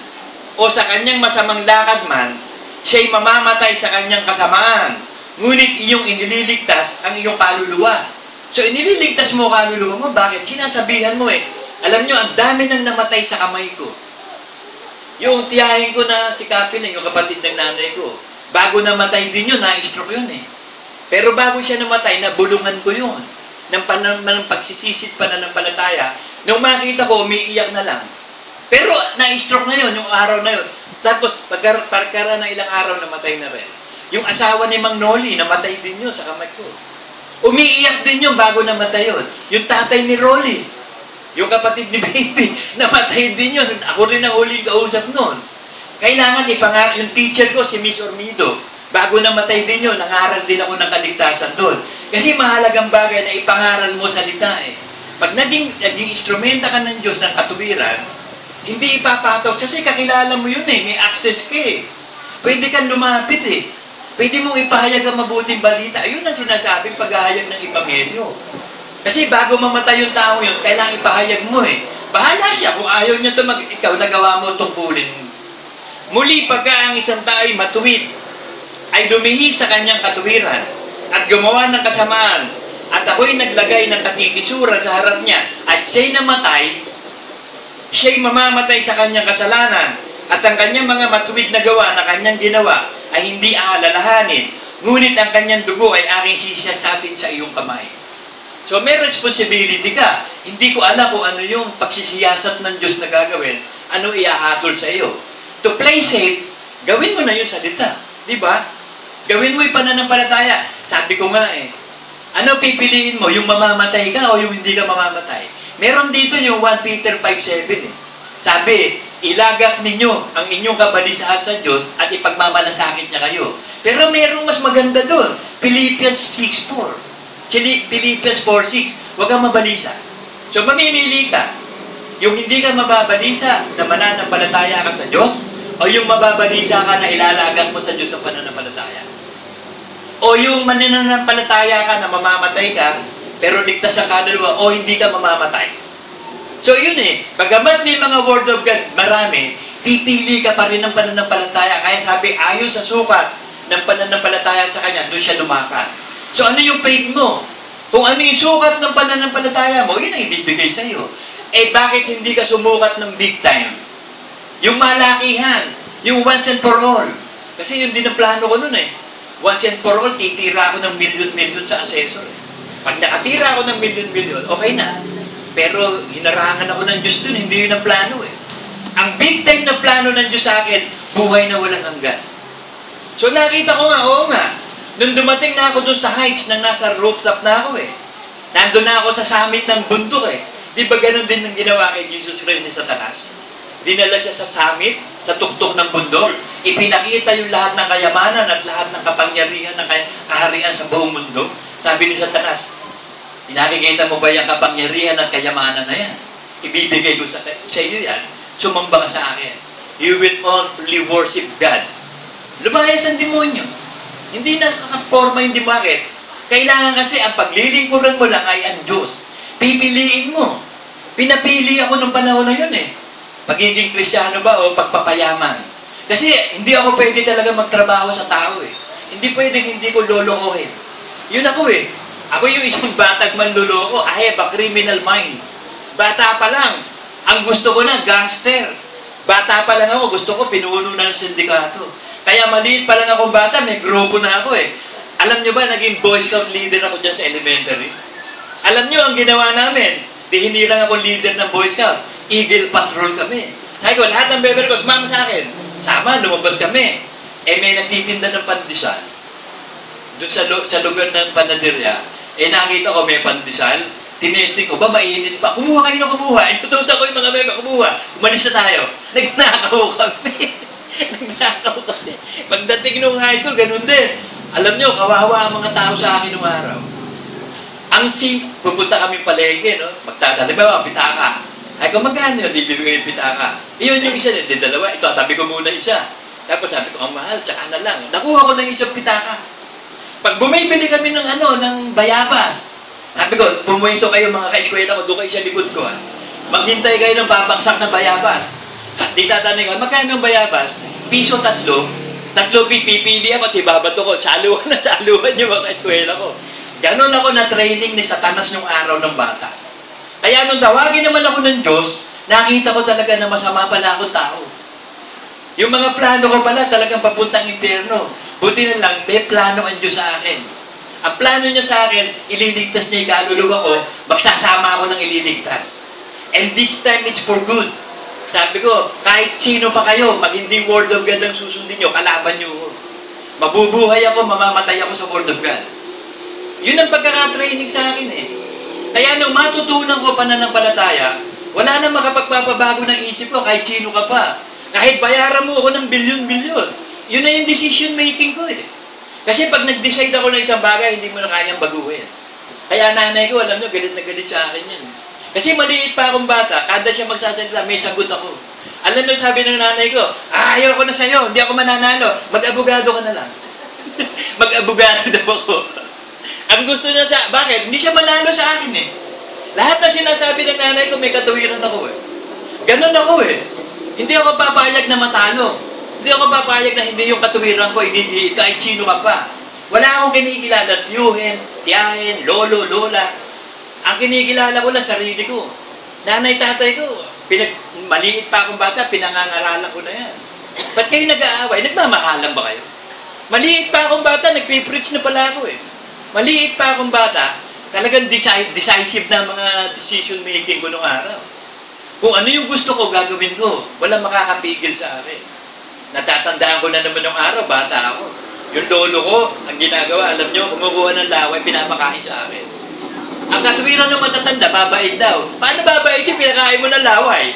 o sa kanyang masamang lakad man, siya'y mamamatay sa kanyang kasamaan. Ngunit iyong inililigtas ang iyong kaluluwa. So, inililigtas mo kaluluwa mo. Bakit? Sinasabihan mo eh. Alam nyo, ang dami nang namatay sa kamay ko. Yung tiyahin ko na si Kapilang, yung kapatid ng nanay ko, bago namatay din yun, na-stroke yun eh. Pero bago siya namatay, nabulungan ko yun. Ng pagsisisit pananampalataya, nung makita ko, umiiyak na lang. Pero na-stroke na yun, yung araw na yun. Tapos, pagkara na ilang araw, namatay na rin. Yung asawa ni Mang Noli, namatay din yun sa kamay ko. Umiiyak din yun bago namatay yun. Yung tatay ni Rolly, yung kapatid ni Baby, namatay din yun. Ako rin ang huling kausap noon. Kailangan ipangaral, yung teacher ko, si Miss Ormido, bago namatay din yun, nangaral din ako ng kaligtasan doon. Kasi mahalagang bagay na ipangaral mo salita eh. Pag naging instrumenta ka ng Diyos ng katuwiran, hindi ipapataw. Kasi kakilala mo yun eh, may access ka eh. Pwede kang lumapit eh. Pwede mong ipahayag ang mabuting balita. Ayun ang sinasabing paghahayag ng Ebanghelyo. Kasi bago mamatay yung tao yun, kailangan ipahayag mo eh. Bahala siya kung ayaw niya ito ikaw nagawa mo tungkulin. Muli pagka ang isang tao ay matuwid, ay lumihis sa kanyang katuwiran at gumawa ng kasamaan at ako'y naglagay ng katikisuran sa harap niya at siya'y namatay, siya'y mamamatay sa kanyang kasalanan at ang kanyang mga matuwid na gawa na kanyang ginawa ay hindi aalalahanin, ngunit ang kanyang dugo ay aking sisiyasatin sa iyong kamay. So may responsibility ka. Hindi ko alam kung ano yung pagsisiyasat ng Diyos na gagawin, ano iahatol sa iyo. To play safe, gawin mo na yung salita. Di ba? Gawin mo yung pananampalataya. Sabi ko nga eh, Ano pipiliin mo? Yung mamamatay ka o yung hindi ka mamamatay? Meron dito yung 1 Peter 5:7 eh. Sabi, ilagak ninyo ang inyong kabalisahan sa Diyos at ipagmamalasakit niya kayo. Pero merong mas maganda doon. Philippians 6:4. Philippians 4:6. Huwag kang mabalisa. So mamimili ka. Yung hindi ka mababalisa na mananampalataya ka sa Diyos o yung mababalisa ka na ilalagak mo sa Diyos ang pananampalataya. O yung mananampalataya ka na mamamatay ka, pero ligtas ang kaluluwa, o hindi ka mamamatay. So yun eh, bagamat may mga word of God, marami, pipili ka pa rin ng pananampalataya. Kaya sabi, ayon sa sukat ng pananampalataya sa Kanya, doon siya lumakan. So ano yung faith mo? Kung ano yung sukat ng pananampalataya mo, yun ang ibibigay sa'yo. Eh bakit hindi ka sumukat ng big time? Yung malakihan, yung once and for all. Kasi yun din ang plano ko nun eh. Once and for all, titira ako ng milyon-milyon sa assessor. Pag nakatira ako ng milyon-milyon, okay na. Pero hinarangan ako ng Diyos dun, hindi yun ang plano eh. Ang big time na plano ng Diyos sa akin, buhay na walang hanggan. So nakita ko nga, oo nga. Nung dumating na ako dun sa heights nang nasa rooftop na ako eh. Nandun na ako sa summit ng bundok eh. Di ba ganun din ang ginawa kay Jesus Christ ni Satanas? Dinala siya sa summit, sa tuktok ng bundok, ipinakita yung lahat ng kayamanan at lahat ng kapangyarihan ng kaharian sa buong mundo. Sabi ni Satanas, nakikita mo ba yung kapangyarihan at kayamanan na yan? Ibibigay ko sa iyo yan, sumamba ka sa akin. You will only worship God. Lumayas ang demonyo. Hindi nakakaporma yung demonyo. Bakit? Kailangan kasi ang paglilingkuran mo lang ay ang Diyos. Pipiliin mo. Pinapili ako nung panahon na yun eh. Pagiging Kristiyano ba o pagpapayaman? Kasi hindi ako pwede talaga magtrabaho sa tao eh. Hindi pwedeng hindi ko lolokohin. Yun ako eh. Ako yung isang batag manluloko. I have a criminal mind. Bata pa lang. Ang gusto ko na, gangster. Bata pa lang ako, gusto ko pinuno na ng sindikato. Kaya maliit pa lang akong bata, may grupo na ako eh. Alam nyo ba, naging Boy Scout leader ako dyan sa elementary? Alam nyo, ang ginawa namin, di hindi lang ako leader ng Boy Scout. Eagle Patrol kami. Sabi ko, lahat ng beber ko, sumama sa akin. Sama, lumabas kami. Eh, may nagtitinda ng pandesal. Doon sa lugar ng panaderya, eh, nakita ko may pandesal. Tinesting ko, ba, mainit pa. Kumuha kayo na kumuha. Inutusan ko yung mga beber, kumuha. Umalis na tayo. Nagnakaw kami. Nagnakaw kami. Pagdating nung high school, ganun din. Alam nyo, kawawa ang mga tao sa akin nung araw. Ang pupunta kami palengke, no? Magtadala, ba, pitaka. Ay, kung magkano yun, di bibigay yung pitaka. Iyon yung isa, di dalawa. Ito, tabi ko muna isa. Tapos sabi ko, ang mahal, tsaka na lang. Nakuha ko ng isang pitaka. Pag bumibili kami ng ng bayabas, sabi ko, pumuwiso kayo mga ka-eskwela ko, doon kayo sa likod ko. Ha? Maghintay kayo ng babagsak na bayabas. At di tatanong ko, magkano ang bayabas? Piso 3. 3 pipili ako, at ibabato ko. Saluhan na saluhan yung mga ka-eskwela ko. Ganon ako na training ni Satanas nung araw ng bata. Kaya nung tawagin naman ako ng Diyos, nakita ko talaga na masama pala akong tao. Yung mga plano ko pala talagang papuntang impyerno. Buti na lang, may plano ang Diyos sa akin. Ang plano niya sa akin, ililigtas niya yung kaluluwa ko, magsasama ako ng ililigtas. And this time, it's for good. Sabi ko, kahit sino pa kayo, mag hindi word of God ang susundin nyo, kalaban nyo. Mabubuhay ako, mamamatay ako sa word of God. Yun ang pagkakatraining sa akin eh. Kaya nung matutunan ko pananampalataya, wala nang makapagpapabago ng isip ko kahit sino ka pa. Kahit bayaran mo ako ng bilyon-bilyon. Yun na yung decision making ko eh. Kasi pag nag-decide ako ng isang bagay, hindi mo na kayang baguhin. Kaya nanay ko, alam nyo, galit na galit sa akin yan. Kasi maliit pa akong bata, kada siya magsasalita, may sagot ako. Alam nyo, sabi ng nanay ko, ayaw ko na sa'yo, hindi ako mananalo, mag-abogado ka na lang. Mag-abogado daw ako. Ang gusto niya bakit? Hindi siya manalo sa akin eh. Lahat na sinasabi ng nanay ko, may katuwiran ako eh. Ganon ako eh. Hindi ako papayag na matalo. Hindi ako papayag na hindi yung katuwiran ko, hindi kahit sino ka pa. Wala akong kinikilala, tiyuhin, tiyahin, lolo, lola. Ang kinikilala ko lang, sarili ko. Nanay, tatay ko, maliit pa akong bata, pinangangaralan ko na yan. Ba't kayo nag-aaway? Nagmamahalan ba kayo? Maliit pa akong bata, nagpipreach na pala ako eh. Maliit pa akong bata, talagang decisive na mga decision making ko nung araw. Kung ano yung gusto ko, gagawin ko. Walang makakapigil sa akin. Natatandaan ko na naman nung araw, bata ako. Yung lolo ko, ang ginagawa, alam nyo, kumukuha ng laway, pinapakain sa akin. Ang katuwiran ng matatanda, babait daw. Paano babait siya? Pinakain mo ng laway.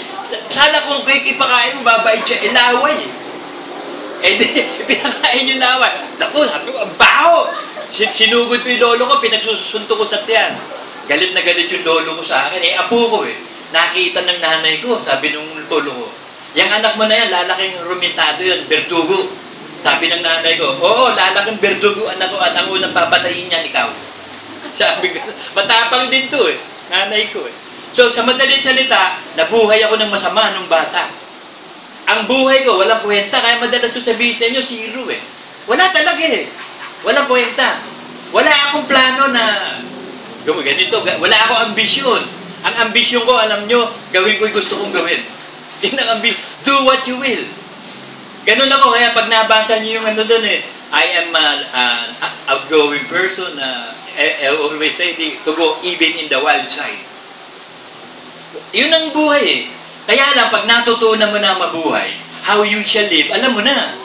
Sana kung ipakain mo, babait siya. Laway. Di, pinakain yung laway. Naku, sabi ko, ang baho! Sinugod ko yung lolo ko, pinagsusunto ko sa tiyan. Galit na galit yung lolo ko sa akin. Apo ko Nakita ng nanay ko, sabi nung lolo ko, yung anak mo na yan, lalaking rumitado yan, berdugo. Sabi ng nanay ko, oo, lalaking berdugo anak ko at ang unang papatayin niyan, ikaw. Sabi ko, matapang din to nanay ko So, sa madaling salita, nabuhay ako ng masama nung bata. Ang buhay ko, walang kwenta, kaya madalas ko sabihin sa inyo, zero Wala talaga Walang kwenta. Wala akong plano na ganito, wala akong ambisyon. Ang ambisyon ko, alam nyo, gawin ko yung gusto kong gawin. Yun ang ambisyon. Do what you will. Ganun ako, kaya pag nabasa nyo yung doon I am an outgoing person. I always say to go even in the wild side. Yun ang buhay Kaya lang, pag natutunan mo na mabuhay, how you shall live, alam mo na.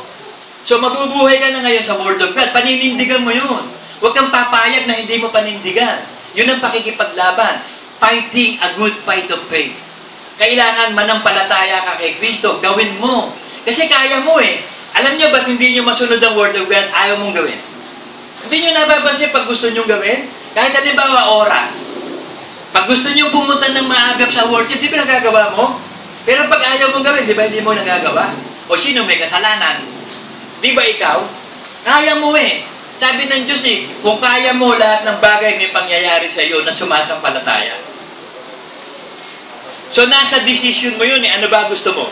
So, mabubuhay ka na ngayon sa Word of God. Paninindigan mo yun. Huwag kang papayag na hindi mo panindigan. Yun ang pakikipaglaban. Fighting a good fight of faith. Kailangan manampalataya ka kay Kristo. Gawin mo. Kasi kaya mo Alam nyo ba't hindi nyo masunod ang Word of God? Ayaw mong gawin. Hindi nyo nababansin pag gusto nyo gawin? Kahit halimbawa oras. Pag gusto nyo pumunta ng maagap sa worship, di ba nagagawa mo? Pero pag ayaw mong gawin, di ba hindi mo nagagawa? O sino may kasalanan? Di ba ikaw? Kaya mo Sabi ng Diyos kung kaya mo lahat ng bagay may pangyayari sa iyo na sumasampalataya. So nasa decision mo yun Ano ba gusto mo?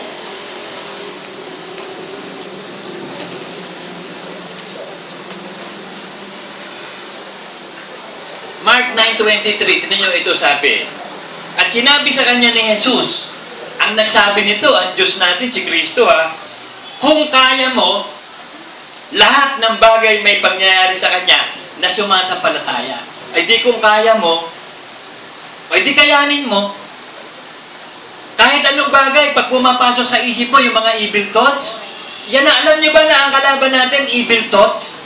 Mark 9:23, tignan nyo ito sabi. At sinabi sa kanya ni Jesus, ang nagsabi nito, ang Diyos natin, si Kristo kung kaya mo, lahat ng bagay may pangyayari sa Kanya na sumasampalataya. Ay di kung kaya mo, ay di kayanin mo. Kahit anong bagay, pag pumapasok sa isip mo, yung mga evil thoughts, yan na, alam niyo ba na ang kalaban natin, evil thoughts?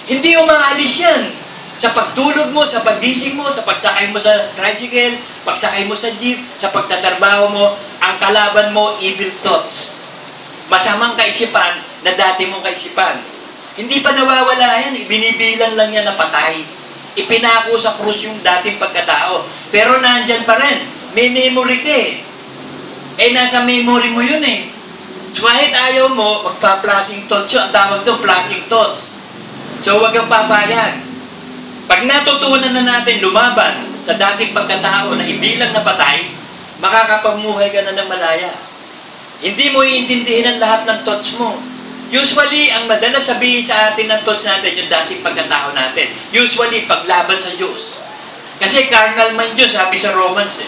Hindi umaalis yan. Sa pagtulog mo, sa pagising mo, sa pagsakay mo sa tricycle, pagsakay mo sa jeep, sa pagtatrabaho mo, ang kalaban mo, evil thoughts. Masamang kaisipan na dati mong kaisipan. Hindi pa nawawala yan. Binibilang lang yan na patay. Ipinako sa krus yung dating pagkatao. Pero nandyan pa rin. May memory ka nasa memory mo yun So kahit ayaw mo, magpa-flashing thoughts yun. Ang tawag doon, flashing thoughts. So huwag kang papayag. Pag natutunan na natin lumaban sa dating pagkatao na hindi lang napatay, makakapamuhay ka na ng malaya. Hindi mo iintindihin ang lahat ng thoughts mo. Usually, ang madalas sabihin sa atin ng thoughts natin, yung dating pagkatao natin. Usually, paglaban sa Diyos. Kasi carnal mind yun, sabi sa Romans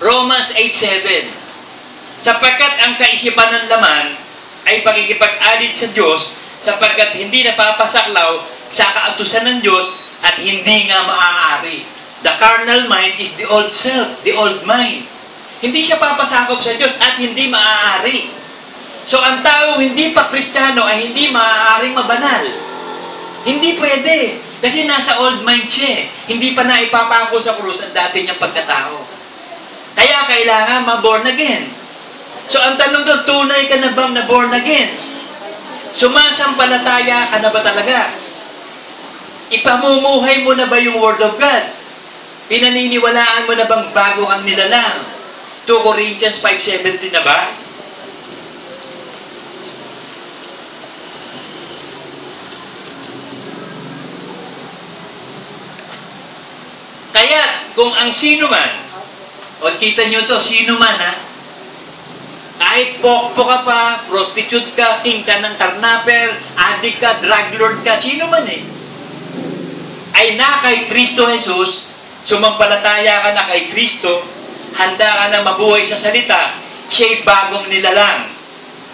Romans 8:7. Sapagkat ang kaisipan ng laman ay pakikipag-alit sa Diyos, sapagkat hindi napapasaklaw sa kautusan ng Diyos at hindi nga maaari. The carnal mind is the old self, the old mind. Hindi siya papasakop sa Diyos at hindi maaari. So, ang taong hindi pa Kristiyano ay hindi maaaring mabanal. Hindi pwede. Kasi nasa old mind siya. Hindi pa na ipapako sa krus ang dati niyang pagkatao. Kaya kailangan ma-born again. So, ang tanong doon, tunay ka na bang na-born again? Sumasampalataya ka na ba talaga? Ipamumuhay mo na ba yung Word of God? Pinaniniwalaan mo na bang bago kang nilalang? 2 Corinthians 5:17 na ba? Kaya, kung ang sino man, o kita nyo to, sino man kahit pokpo ka pa, prostitute ka, king ka ng karnaper, adik ka, drug lord ka, sino man ay na kay Kristo Jesus, sumampalataya ka na kay Kristo, handa ka na mabuhay sa salita, siya'y bagong nilalang.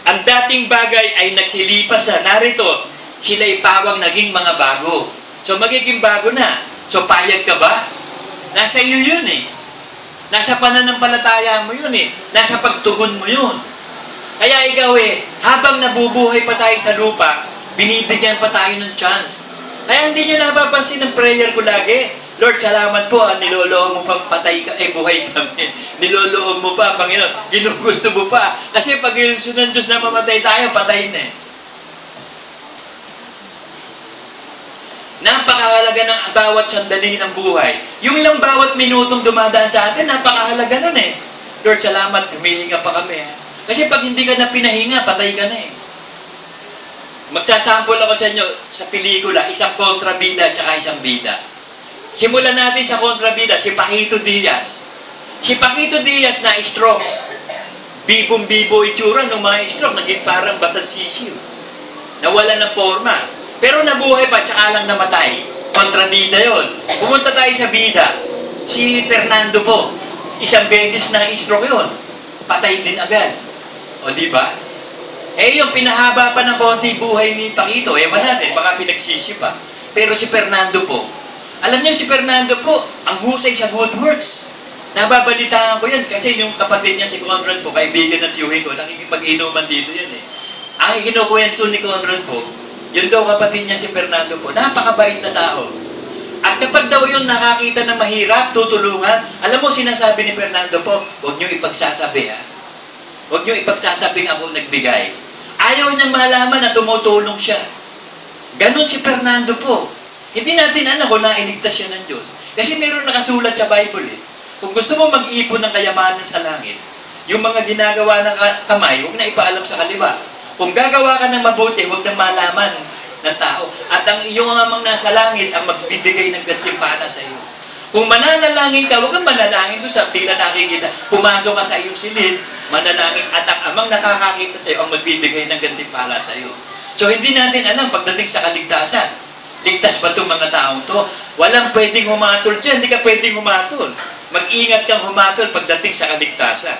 Ang dating bagay ay nagsilipas na. Narito, sila'y pawang naging mga bago. So, magiging bago na. So, payag ka ba? Nasa iyo yun Nasa pananampalataya mo yun eh. Nasa pagtugon mo yun. Kaya ikaw habang nabubuhay pa tayo sa lupa, binibigyan pa tayo ng chance. Kaya hindi nyo napapansin ang prayer ko lagi. Lord, salamat po, niloloob mo pang patay ka, buhay kami. Niloloob mo pa, Panginoon. Ginugusto mo pa. Kasi pag ilusun ng Diyos na mamatay tayo, patay na Napakahalaga ng bawat sandali ng buhay. Yung lang bawat minutong dumadaan sa atin, napakahalaga nun Lord, salamat, humihinga pa kami. Kasi pag hindi ka na pinahinga, patay ka na Magsasample ako sa inyo sa pelikula, isang kontrabida at isang bida. Simulan natin sa kontrabida, si Paquito Diaz. Si Paquito Diaz na stroke. Bibong-bibo itsura ng mga stroke, naging parang basal sisiw. Nawala ng forma. Pero nabuhay pa, tsaka lang namatay. Kontrabida yon. Pumunta tayo sa bida. Si Fernando po, isang beses na stroke yon. Patay din agad. O di ba? Yung pinahaba pa ng konti buhay ni Paquito, ewan natin, baka pinagsisi pa. Pero si Fernando po, alam niyo si Fernando po, ang husay sa good works. Nababalitaan ko yan kasi yung kapatid niya si Conrad po, kaibigan ng tiyuhin ko, nakikipag-inuman dito yan Ang kinukwento ni Conrad po, yun daw kapatid niya si Fernando po, napakabait na tao. At kapag daw yung nakakita na mahirap, tutulungan, alam mo sinasabi ni Fernando po, huwag niyo ipagsasabi Huwag niyo ipagsasabing ako nagbigay. Ayaw niyang malaman na tumutulong siya. Ganon si Fernando po. Hindi natin alam kung nailigtas siya ng Diyos. Kasi meron nakasulat sa Bible Kung gusto mo mag-iipon ng kayamanan sa langit, yung mga ginagawa ng kamay, huwag na ipaalam sa kaliwa. Kung gagawa ka ng mabuti, huwag nang malaman ng tao. At ang iyong amang nasa langit ang magbibigay ng gantimpala sa iyo. Kung mananalangin ka, huwag kang manalangin doon sa tila nakikita. Pumasok ka sa iyong silid, manalangin at ang amang nakakakita sa iyo ang magbibigay ng gantimpala sa iyo. So hindi natin alam pagdating sa kaligtasan. Ligtas ba itong mga taong to? Walang pwedeng humatol dyan. Hindi ka pwedeng humatol. Mag-ingat kang humatol pagdating sa kaligtasan.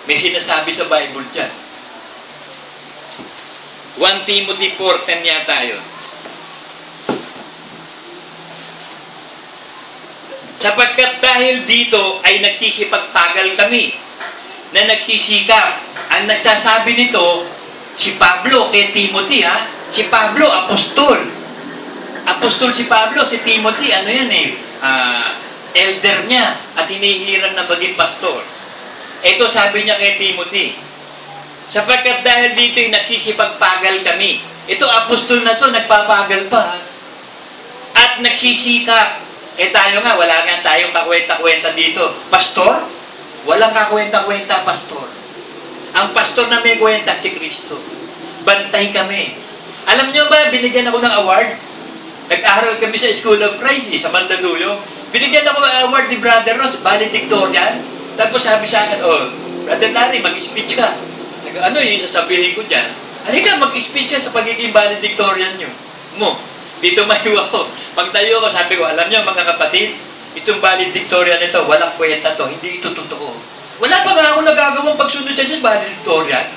May sinasabi sa Bible dyan. 1 Timothy 4:10 yata yun. Sapagkat dahil dito ay nagsisipagpagal kami na nagsisikap. Ang nagsasabi nito, si Pablo kay Timothy Si Pablo, apostol. Apostol si Pablo, si Timothy, elder niya at hinihirang na maging pastor. Ito sabi niya kay Timothy, sapagkat dahil dito ay nagsisipagpagal kami. Ito, apostol na to, nagpapagal pa. At nagsisikap. Tayo nga, wala nga tayong kakwenta-kwenta dito. Pastor? Walang kakwenta-kwenta, pastor. Ang pastor na may kwenta, si Kristo. Bantay kami. Alam niyo ba, binigyan ako ng award? Nag-aral kami sa School of Christ, sa Mandaluyong. Binigyan ako ng award ni Brother Ross, valedictorian. Tapos sabi sa akin, Brother Larry, mag-speech ka. Ano yung sasabihin ko dyan? Halika, mag-speech ka sa pagiging valedictorian nyo. Dito mahiw ako. Pagtayo ko, sabi ko, alam niyo mga kapatid, itong valedictorian nito, walang kwenta to, hindi ito totoo. Wala pa nga ako nagagawang pagsunod sa Diyos, valedictorian.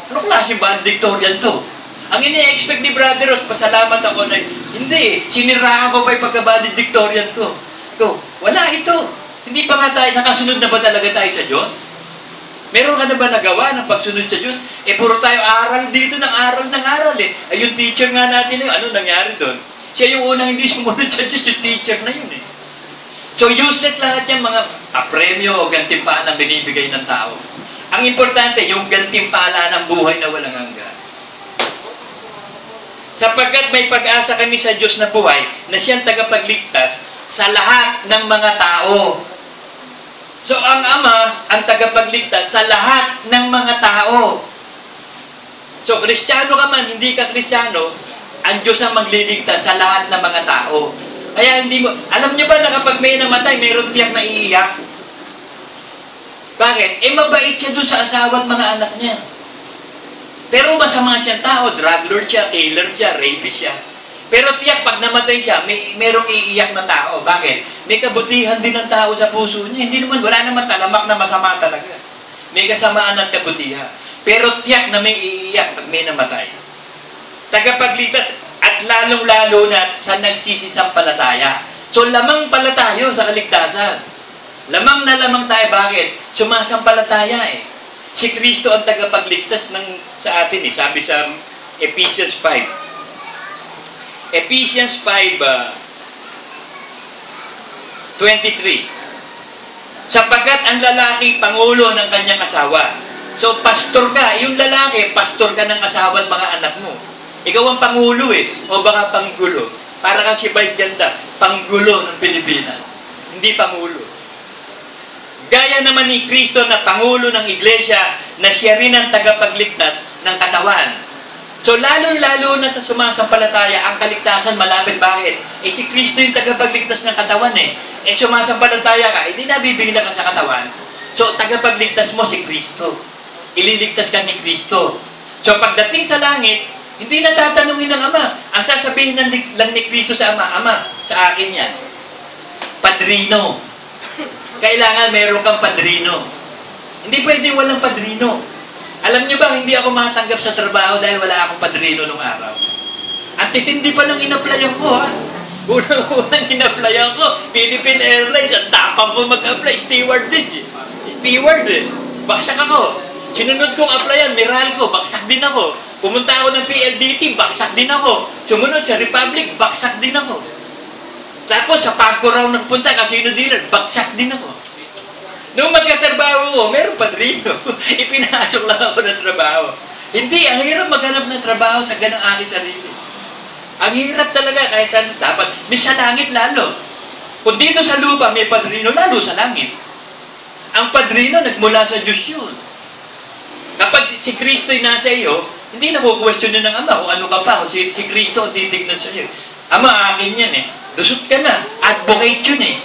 Anong klaseng valedictorian to? Ang ini-expect ni Brother Ross, pasalamat ako na, hindi, siniraan ko pa yung pagka-valedictorian ko. Wala ito. Hindi pa nga tayo, nakasunod na ba talaga tayo sa Diyos? Meron ka na ba nagawa ng pagsunod sa Diyos? Puro tayo aral dito ng aral. Ay, yung teacher nga natin, ano nangyari doon? Siya yung unang hindi sumunod sa Diyos, yung teacher na yun So, useless lahat yung mga premyo o gantimpala na binibigay ng tao. Ang importante, yung gantimpala ng buhay na walang hanggan. Sapagkat may pag-asa kami sa Diyos na buhay, na siyang tagapagligtas sa lahat ng mga tao. So, ang Ama, ang tagapagligtas sa lahat ng mga tao. So, Kristiyano ka man, hindi ka Kristiyano, ang Diyos ang magliligtas sa lahat ng mga tao. Kaya hindi mo, alam niyo ba na kapag may namatay, mayroon tiyak na iiyak? Bakit? Mabait siya dun sa asawa at mga anak niya. Pero masama siyang tao, drug lord siya, killer siya, rapist siya. Pero tiyak, pag namatay siya, merong iiyak na tao. Bakit? May kabutihan din ng tao sa puso niya. Hindi naman, wala naman talamak na masama talaga. May kasamaan at kabutihan. Pero tiyak na may iiyak pag may namatay. Tagapagligtas at lalong-lalo na sa nagsisisampalataya. So, lamang pala tayo sa kaligtasan. Lamang na lamang tayo. Bakit? Sumasampalataya eh. Si Kristo ang tagapagligtas sa atin eh. Sabi sa Ephesians 5. Ephesians 5:23. Sapagkat ang lalaki, pangulo ng kanyang asawa. So, pastor ka. Yung lalaki, pastor ka ng asawa at mga anak mo. Ikaw ang pangulo eh. O baka panggulo. Para kang si Vice Ganda, panggulo ng Pilipinas. Hindi pangulo. Gaya naman ni Kristo na pangulo ng iglesia na siya rin ang tagapagligtas ng katawan. So, lalo-lalo na sa sumasampalataya, ang kaligtasan malapit. Bakit? Si Kristo yung tagapagligtas ng katawan eh. Sumasampalataya ka, hindi nabibigla ka sa katawan. So, tagapagligtas mo si Kristo. Ililigtas ka ni Kristo. So, pagdating sa langit, hindi na tatanungin ng Ama. Ang sasabihin lang ni Kristo sa Ama, Ama, sa akin yan. Padrino. Kailangan meron kang padrino. Hindi pwede walang padrino. Alam niyo ba, hindi ako makatanggap sa trabaho dahil wala akong padrino nung araw. At titindi pa lang in-applyan ko, ha? Unang in-applyan ko, Philippine Airlines, ang tapang ko mag-apply, stewardess eh. Steward eh. Baksak ako. Sinunod kong applyan, Meralco, baksak din ako. Pumunta ako ng PLDT, baksak din ako. Sumunod sa Republic, baksak din ako. Tapos sa Pagco raw nagpunta, Casino Dealer, baksak din ako. Nung magkatrabaho ko, meron padrino. Ipinasok lang ako ng trabaho. Hindi, ang hirap maghanap ng trabaho sa ganang aking sarili. Ang hirap talaga, kaya dapat, sa langit lalo. Kung dito sa lupa may padrino, lalo sa langit. Ang padrino, nagmula sa Diyos yun. Kapag si Kristo'y nasa iyo, hindi na kukwestiyonin ng Ama kung ano ka pa. Kung si Kristo ang titignan sa iyo. Ama, akin yan eh. Lusot ka na. Advocate yun eh.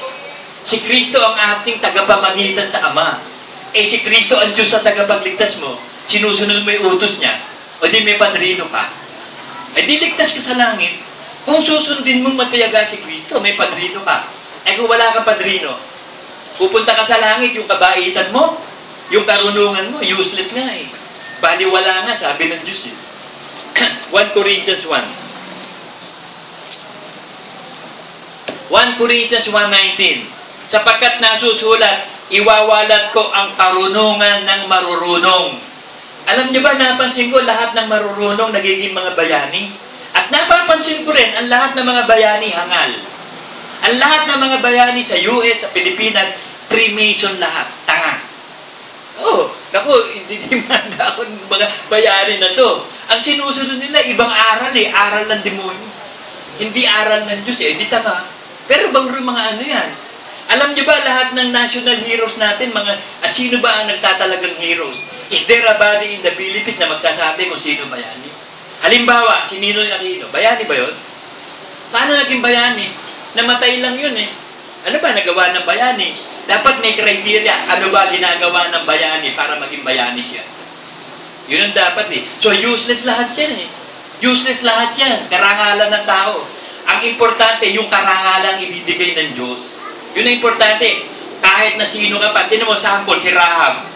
Si Kristo ang ating tagapamagitan sa Ama. Si Kristo ang Diyos sa tagapagligtas mo. Sinusunod mo yung utos niya. O di may padrino ka. Di ligtas ka sa langit. Kung susundin mong matiyaga si Kristo, may padrino ka. Kung wala kang padrino, pupunta ka sa langit, yung kabaitan mo, yung karunungan mo, useless nga eh. Baliwala nga, sabi ng Diyos eh. 1 Corinthians 1. 1 Corinthians 1:19. Sapagkat nasusulat, iwawalat ko ang karunungan ng marurunong. Alam niyo ba, napansin ko lahat ng marurunong nagiging mga bayani? At napapansin ko rin, ang lahat ng mga bayani hangal. Ang lahat ng mga bayani sa US, sa Pilipinas, Freemason lahat, tanga. Naku, hindi manda ako ng mga bayani na to. Ang sinusunod nila, ibang aral eh, aral ng demonyo. Hindi aral ng Diyos eh, hindi tanga. Pero bang mga ano yan? Alam niyo ba lahat ng national heroes natin, at sino ba ang nagtatalagang heroes? Is there a body in the Philippines na magsasabi kung sino bayani? Halimbawa, si Ninoy Aquino, bayani ba yun? Paano naging bayani? Namatay lang yun eh. Ano ba nagawa ng bayani? Dapat may criteria. Ano ba ginagawa ng bayani para maging bayani siya? Yun ang dapat eh. So useless lahat yan eh. Useless lahat yan. Karangalan ng tao. Ang importante, yung karangalan ibibigay ng Diyos. Yun ang importante. Kahit na sino ka pa. Tinan mo, sample, si Rahab.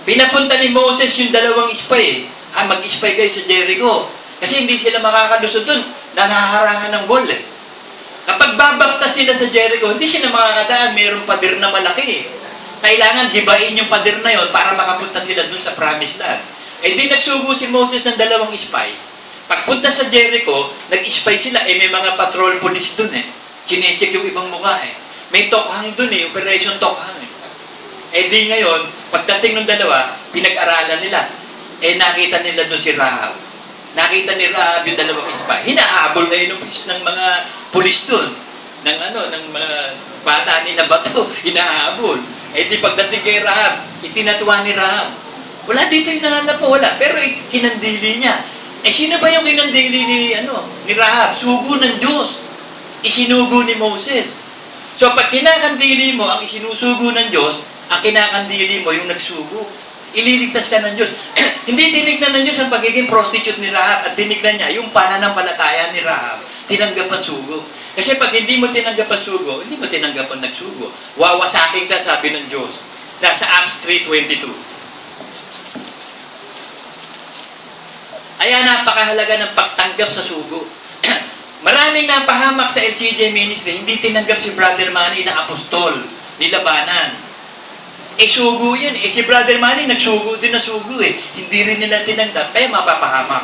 Pinapunta ni Moses yung dalawang spy eh. Mag-spy kayo sa Jericho. Kasi hindi sila makakalusot dun. Nanaharangan ng wall eh. Kapag babakta sila sa Jericho, hindi sila makakadaan. Mayroong pader na malaki eh. Kailangan dibain yung pader na yon para makapunta sila dun sa promised land. Di nagsugo si Moses ng dalawang spy. Pagpunta sa Jericho, nag-spy sila. May mga patrol police dun eh. Sinecheck yung ibang mukha eh. May tokhang dun eh. Operation tokhang eh. Di ngayon, pagdating ng dalawa, pinag-aralan nila. Nakita nila dun si Rahab. Nakita ni Rahab yung dalawang spy. Hinahabol ngayon ng mga pulis dun. Ng mga bata nila bato. Hinahabol. Di pagdating kay Rahab, itinatuwa ni Rahab. Wala dito hinahanap po, wala. Pero kinandili niya. Sino ba yung kinandili ni Rahab? Sugo ng Diyos. Isinugo ni Moses. So pag kinakandili mo ang isinusugo ng Diyos, ang kinakandili mo yung nagsugo. Ililigtas ka ng Diyos. Hindi tinignan ng Diyos ang pagiging prostitute ni Rahab at tinignan niya yung pananampalataya ni Rahab. Tinanggap ang sugo. Kasi pag hindi mo tinanggap ang sugo, hindi mo tinanggap ang nagsugo. Wawasakin ka, sabi ng Diyos. Nasa Acts 3:22. Kaya napakahalaga ng pagtanggap sa sugo. Maraming napahamak sa LCJ Ministry, hindi tinanggap si Brother Manny na apostol. nilabanan. Sugo yan. Si Brother Manny, nagsugo din na sugo eh. Hindi rin nila tinanggap, kaya mapapahamak.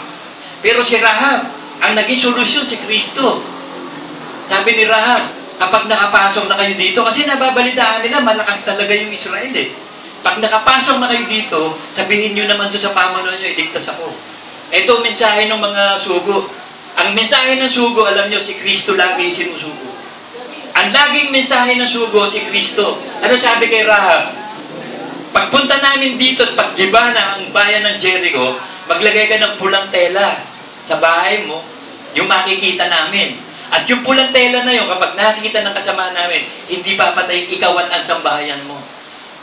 Pero si Rahab, ang naging solusyon si Kristo. Sabi ni Rahab, kapag nakapasok na kayo dito, kasi nababalitaan nila, malakas talaga yung Israel eh. Pag nakapasok na kayo dito, sabihin nyo naman doon sa pamanuan nyo, iligtas ako. Ito ang mensahe ng mga sugo. Ang mensahe ng sugo, alam nyo, si Kristo lagi sinusugo. Ang laging mensahe ng sugo, si Kristo. Ano sabi kay Rahab? Pagpunta namin dito at paggiba na ang bayan ng Jericho, maglagay ka ng pulang tela sa bahay mo, yung makikita namin. At yung pulang tela na yun, kapag nakikita ng kasama namin, hindi papatay ikaw at ang sambahayan mo.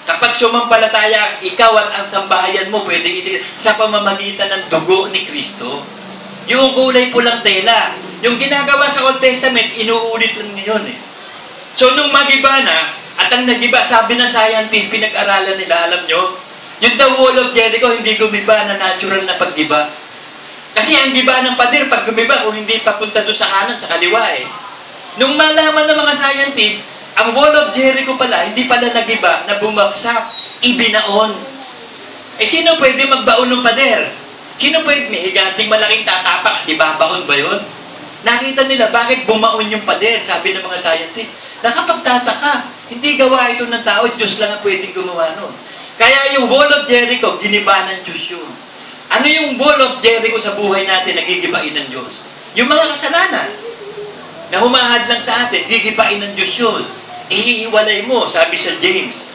Kapag sumampalataya, ikaw at ang sambahayan mo, pwede itigil sa pamamagitan ng dugo ni Kristo. Yung kulay pulang tela, yung ginagawa sa Old Testament, inuulit lang ngayon eh. So, nung magiba na, at ang nagiba, sabi ng scientist, pinag-aralan nila, alam nyo, yung the wall of Jericho, hindi gumiba na natural na paggiba. Kasi ang giba ng pader, pag gumiba, kung hindi papunta doon sa kanan, sa kaliwa eh. Nung malaman ng mga scientist, ang wall of Jericho pala, hindi pala nagiba, na bumagsak, ibinaon. Sino pwede magbaon ng pader? Sino pwede? May higanting malaking tatapak, di ba baon ba yun? Nakita nila, bakit bumaon yung pader? Sabi ng mga scientist, nakapagtataka. Hindi gawa ito ng tao, Diyos lang ang pwedeng gumawa nun. Kaya yung wall of Jericho, giniba ng Diyos yun. Ano yung wall of Jericho sa buhay natin, nagigibain ng Diyos? Yung mga kasalanan, na humahad lang sa atin, gigibain ng Diyos yun. Ihiwalay mo, sabi sa James.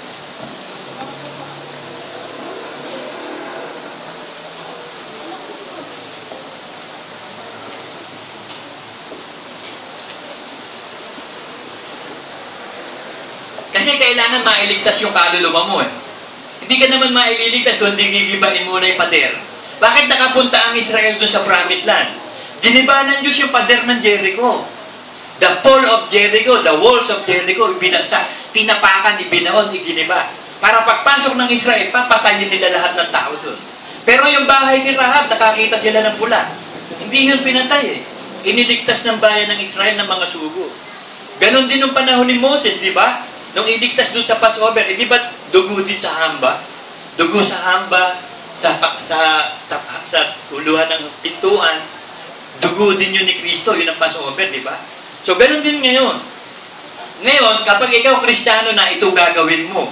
Kasi kailangan mailigtas yung kaluluwa mo eh. Hindi ka naman maililigtas kung hindi gigibain muna yung pader. Bakit nakapunta ang Israel doon sa Promised Land? Giniba ng Diyos yung pader ng Jericho. The pole of Jericho, the walls of Jericho, ibinagsak, tinapakan, ibinaon, iginiba. Para pagpasok ng Israel, papatayin nila lahat ng tao doon. Pero yung bahay ni Rahab, nakakita sila ng pula. Hindi yun pinatay eh. Iniligtas ng bayan ng Israel ng mga sugo. Ganon din nung panahon ni Moses, di ba? Nung iligtas doon sa Passover, di ba dugo din sa hamba? Dugo sa hamba, sa uluhan ng pintuan, dugo din yun ni Kristo, yun ang Passover, di ba? So, ganoon din ngayon. Ngayon, kapag ikaw Kristiyano na, ito gagawin mo.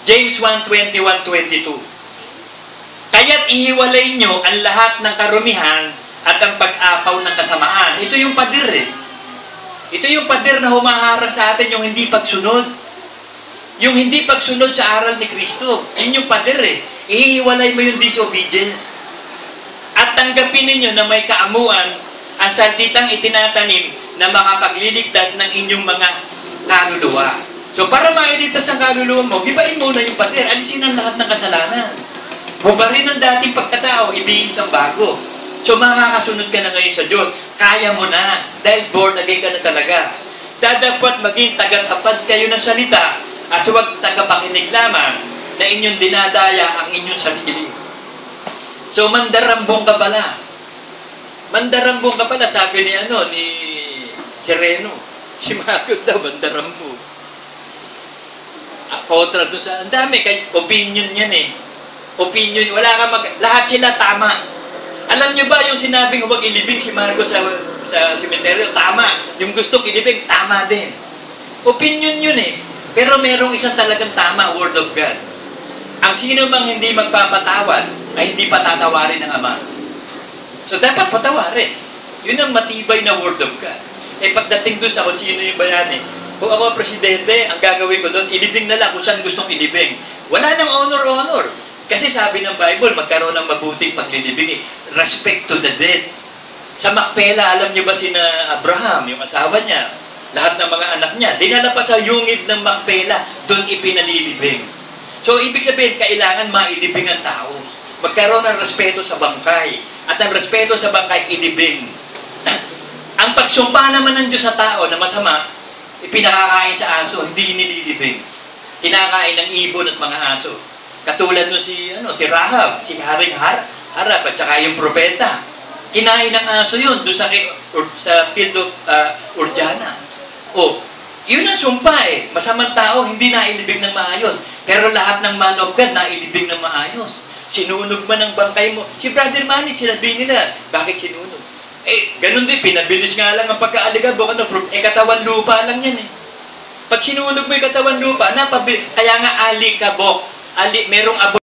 James 1:21-22. Kaya't ihiwalay nyo ang lahat ng karumihan at ang pag-apaw ng kasamaan. Ito yung pader eh. Ito yung pader na humaharang sa atin, yung hindi pagsunod. Yung hindi pagsunod sa aral ni Kristo. Yun yung pader eh. Ihiwalay mo yung disobedience. At tanggapin ninyo na may kaamuan ang salitang itinatanim na makapagliligtas ng inyong mga kaluluwa. So, para mailigtas ang kaluluwa mo, gibain muna yung pader. Alisin ang lahat ng kasalanan. Hubarin ang dating pagkatao, ibihis ang bago. So, makakasunod ka na ngayon sa Diyos. Kaya mo na. Dahil born again ka na talaga. Dadagpat maging tagapagpad kayo ng salita at huwag tagapakinig lamang na inyong dinadaya ang inyong sarili. So, mandarambong ka pala. Mandarambong ka pala, sabi ni Sereno. Si Marcos daw, mandarambong. Kontra dun sa, ang dami, kay opinion yan eh. Opinion, lahat sila tama. Alam nyo ba yung sinabing huwag ilibing si Marcos sa sementeryo? Tama. Yung gustong ilibing, tama din. Opinion yun eh. Pero merong isang talagang tama, Word of God. Ang sino mang hindi magpapatawad ay hindi patatawarin ng Ama. So, dapat patawarin. Yun ang matibay na Word of God. Pagdating doon sa kung sino yung bayani, kung ako presidente, ang gagawin ko doon, ilibing na lang kung saan gustong ilibing. Wala nang honor-honor. Kasi sabi ng Bible, magkaroon ng mabuting paglilibing. Respect to the dead. Sa Macpela, alam niyo ba sina Abraham, yung asawa niya, lahat ng mga anak niya, dinala pa sa yungib ng Macpela, doon ipinalilibing. So, ibig sabihin, kailangan mailibing ang tao. Magkaroon ng respeto sa bangkay. At ang respeto sa bangkay, ilibing. Ang pagsumpa naman ng Diyos sa tao na masama, ipinakakain sa aso, hindi inililibing. Kinakain ng ibon at mga aso. Katulad no si Rahab, si Haring Harap, at saka yung propeta. Kinain ng aso yun doon sa field of Urjana. Yun ang sumpa eh. Masamang tao, hindi nailibing ng maayos. Pero lahat ng man of God, nailibing ng maayos. Sinunog man ang bangkay mo. Si Brother Manny, sinabi nila, bakit sinunog? Ganun din, pinabilis nga lang ang pagkaaligabok. Katawan lupa lang yan eh. Pag sinunog mo yung katawan lupa, kaya nga alikabok. Merong abo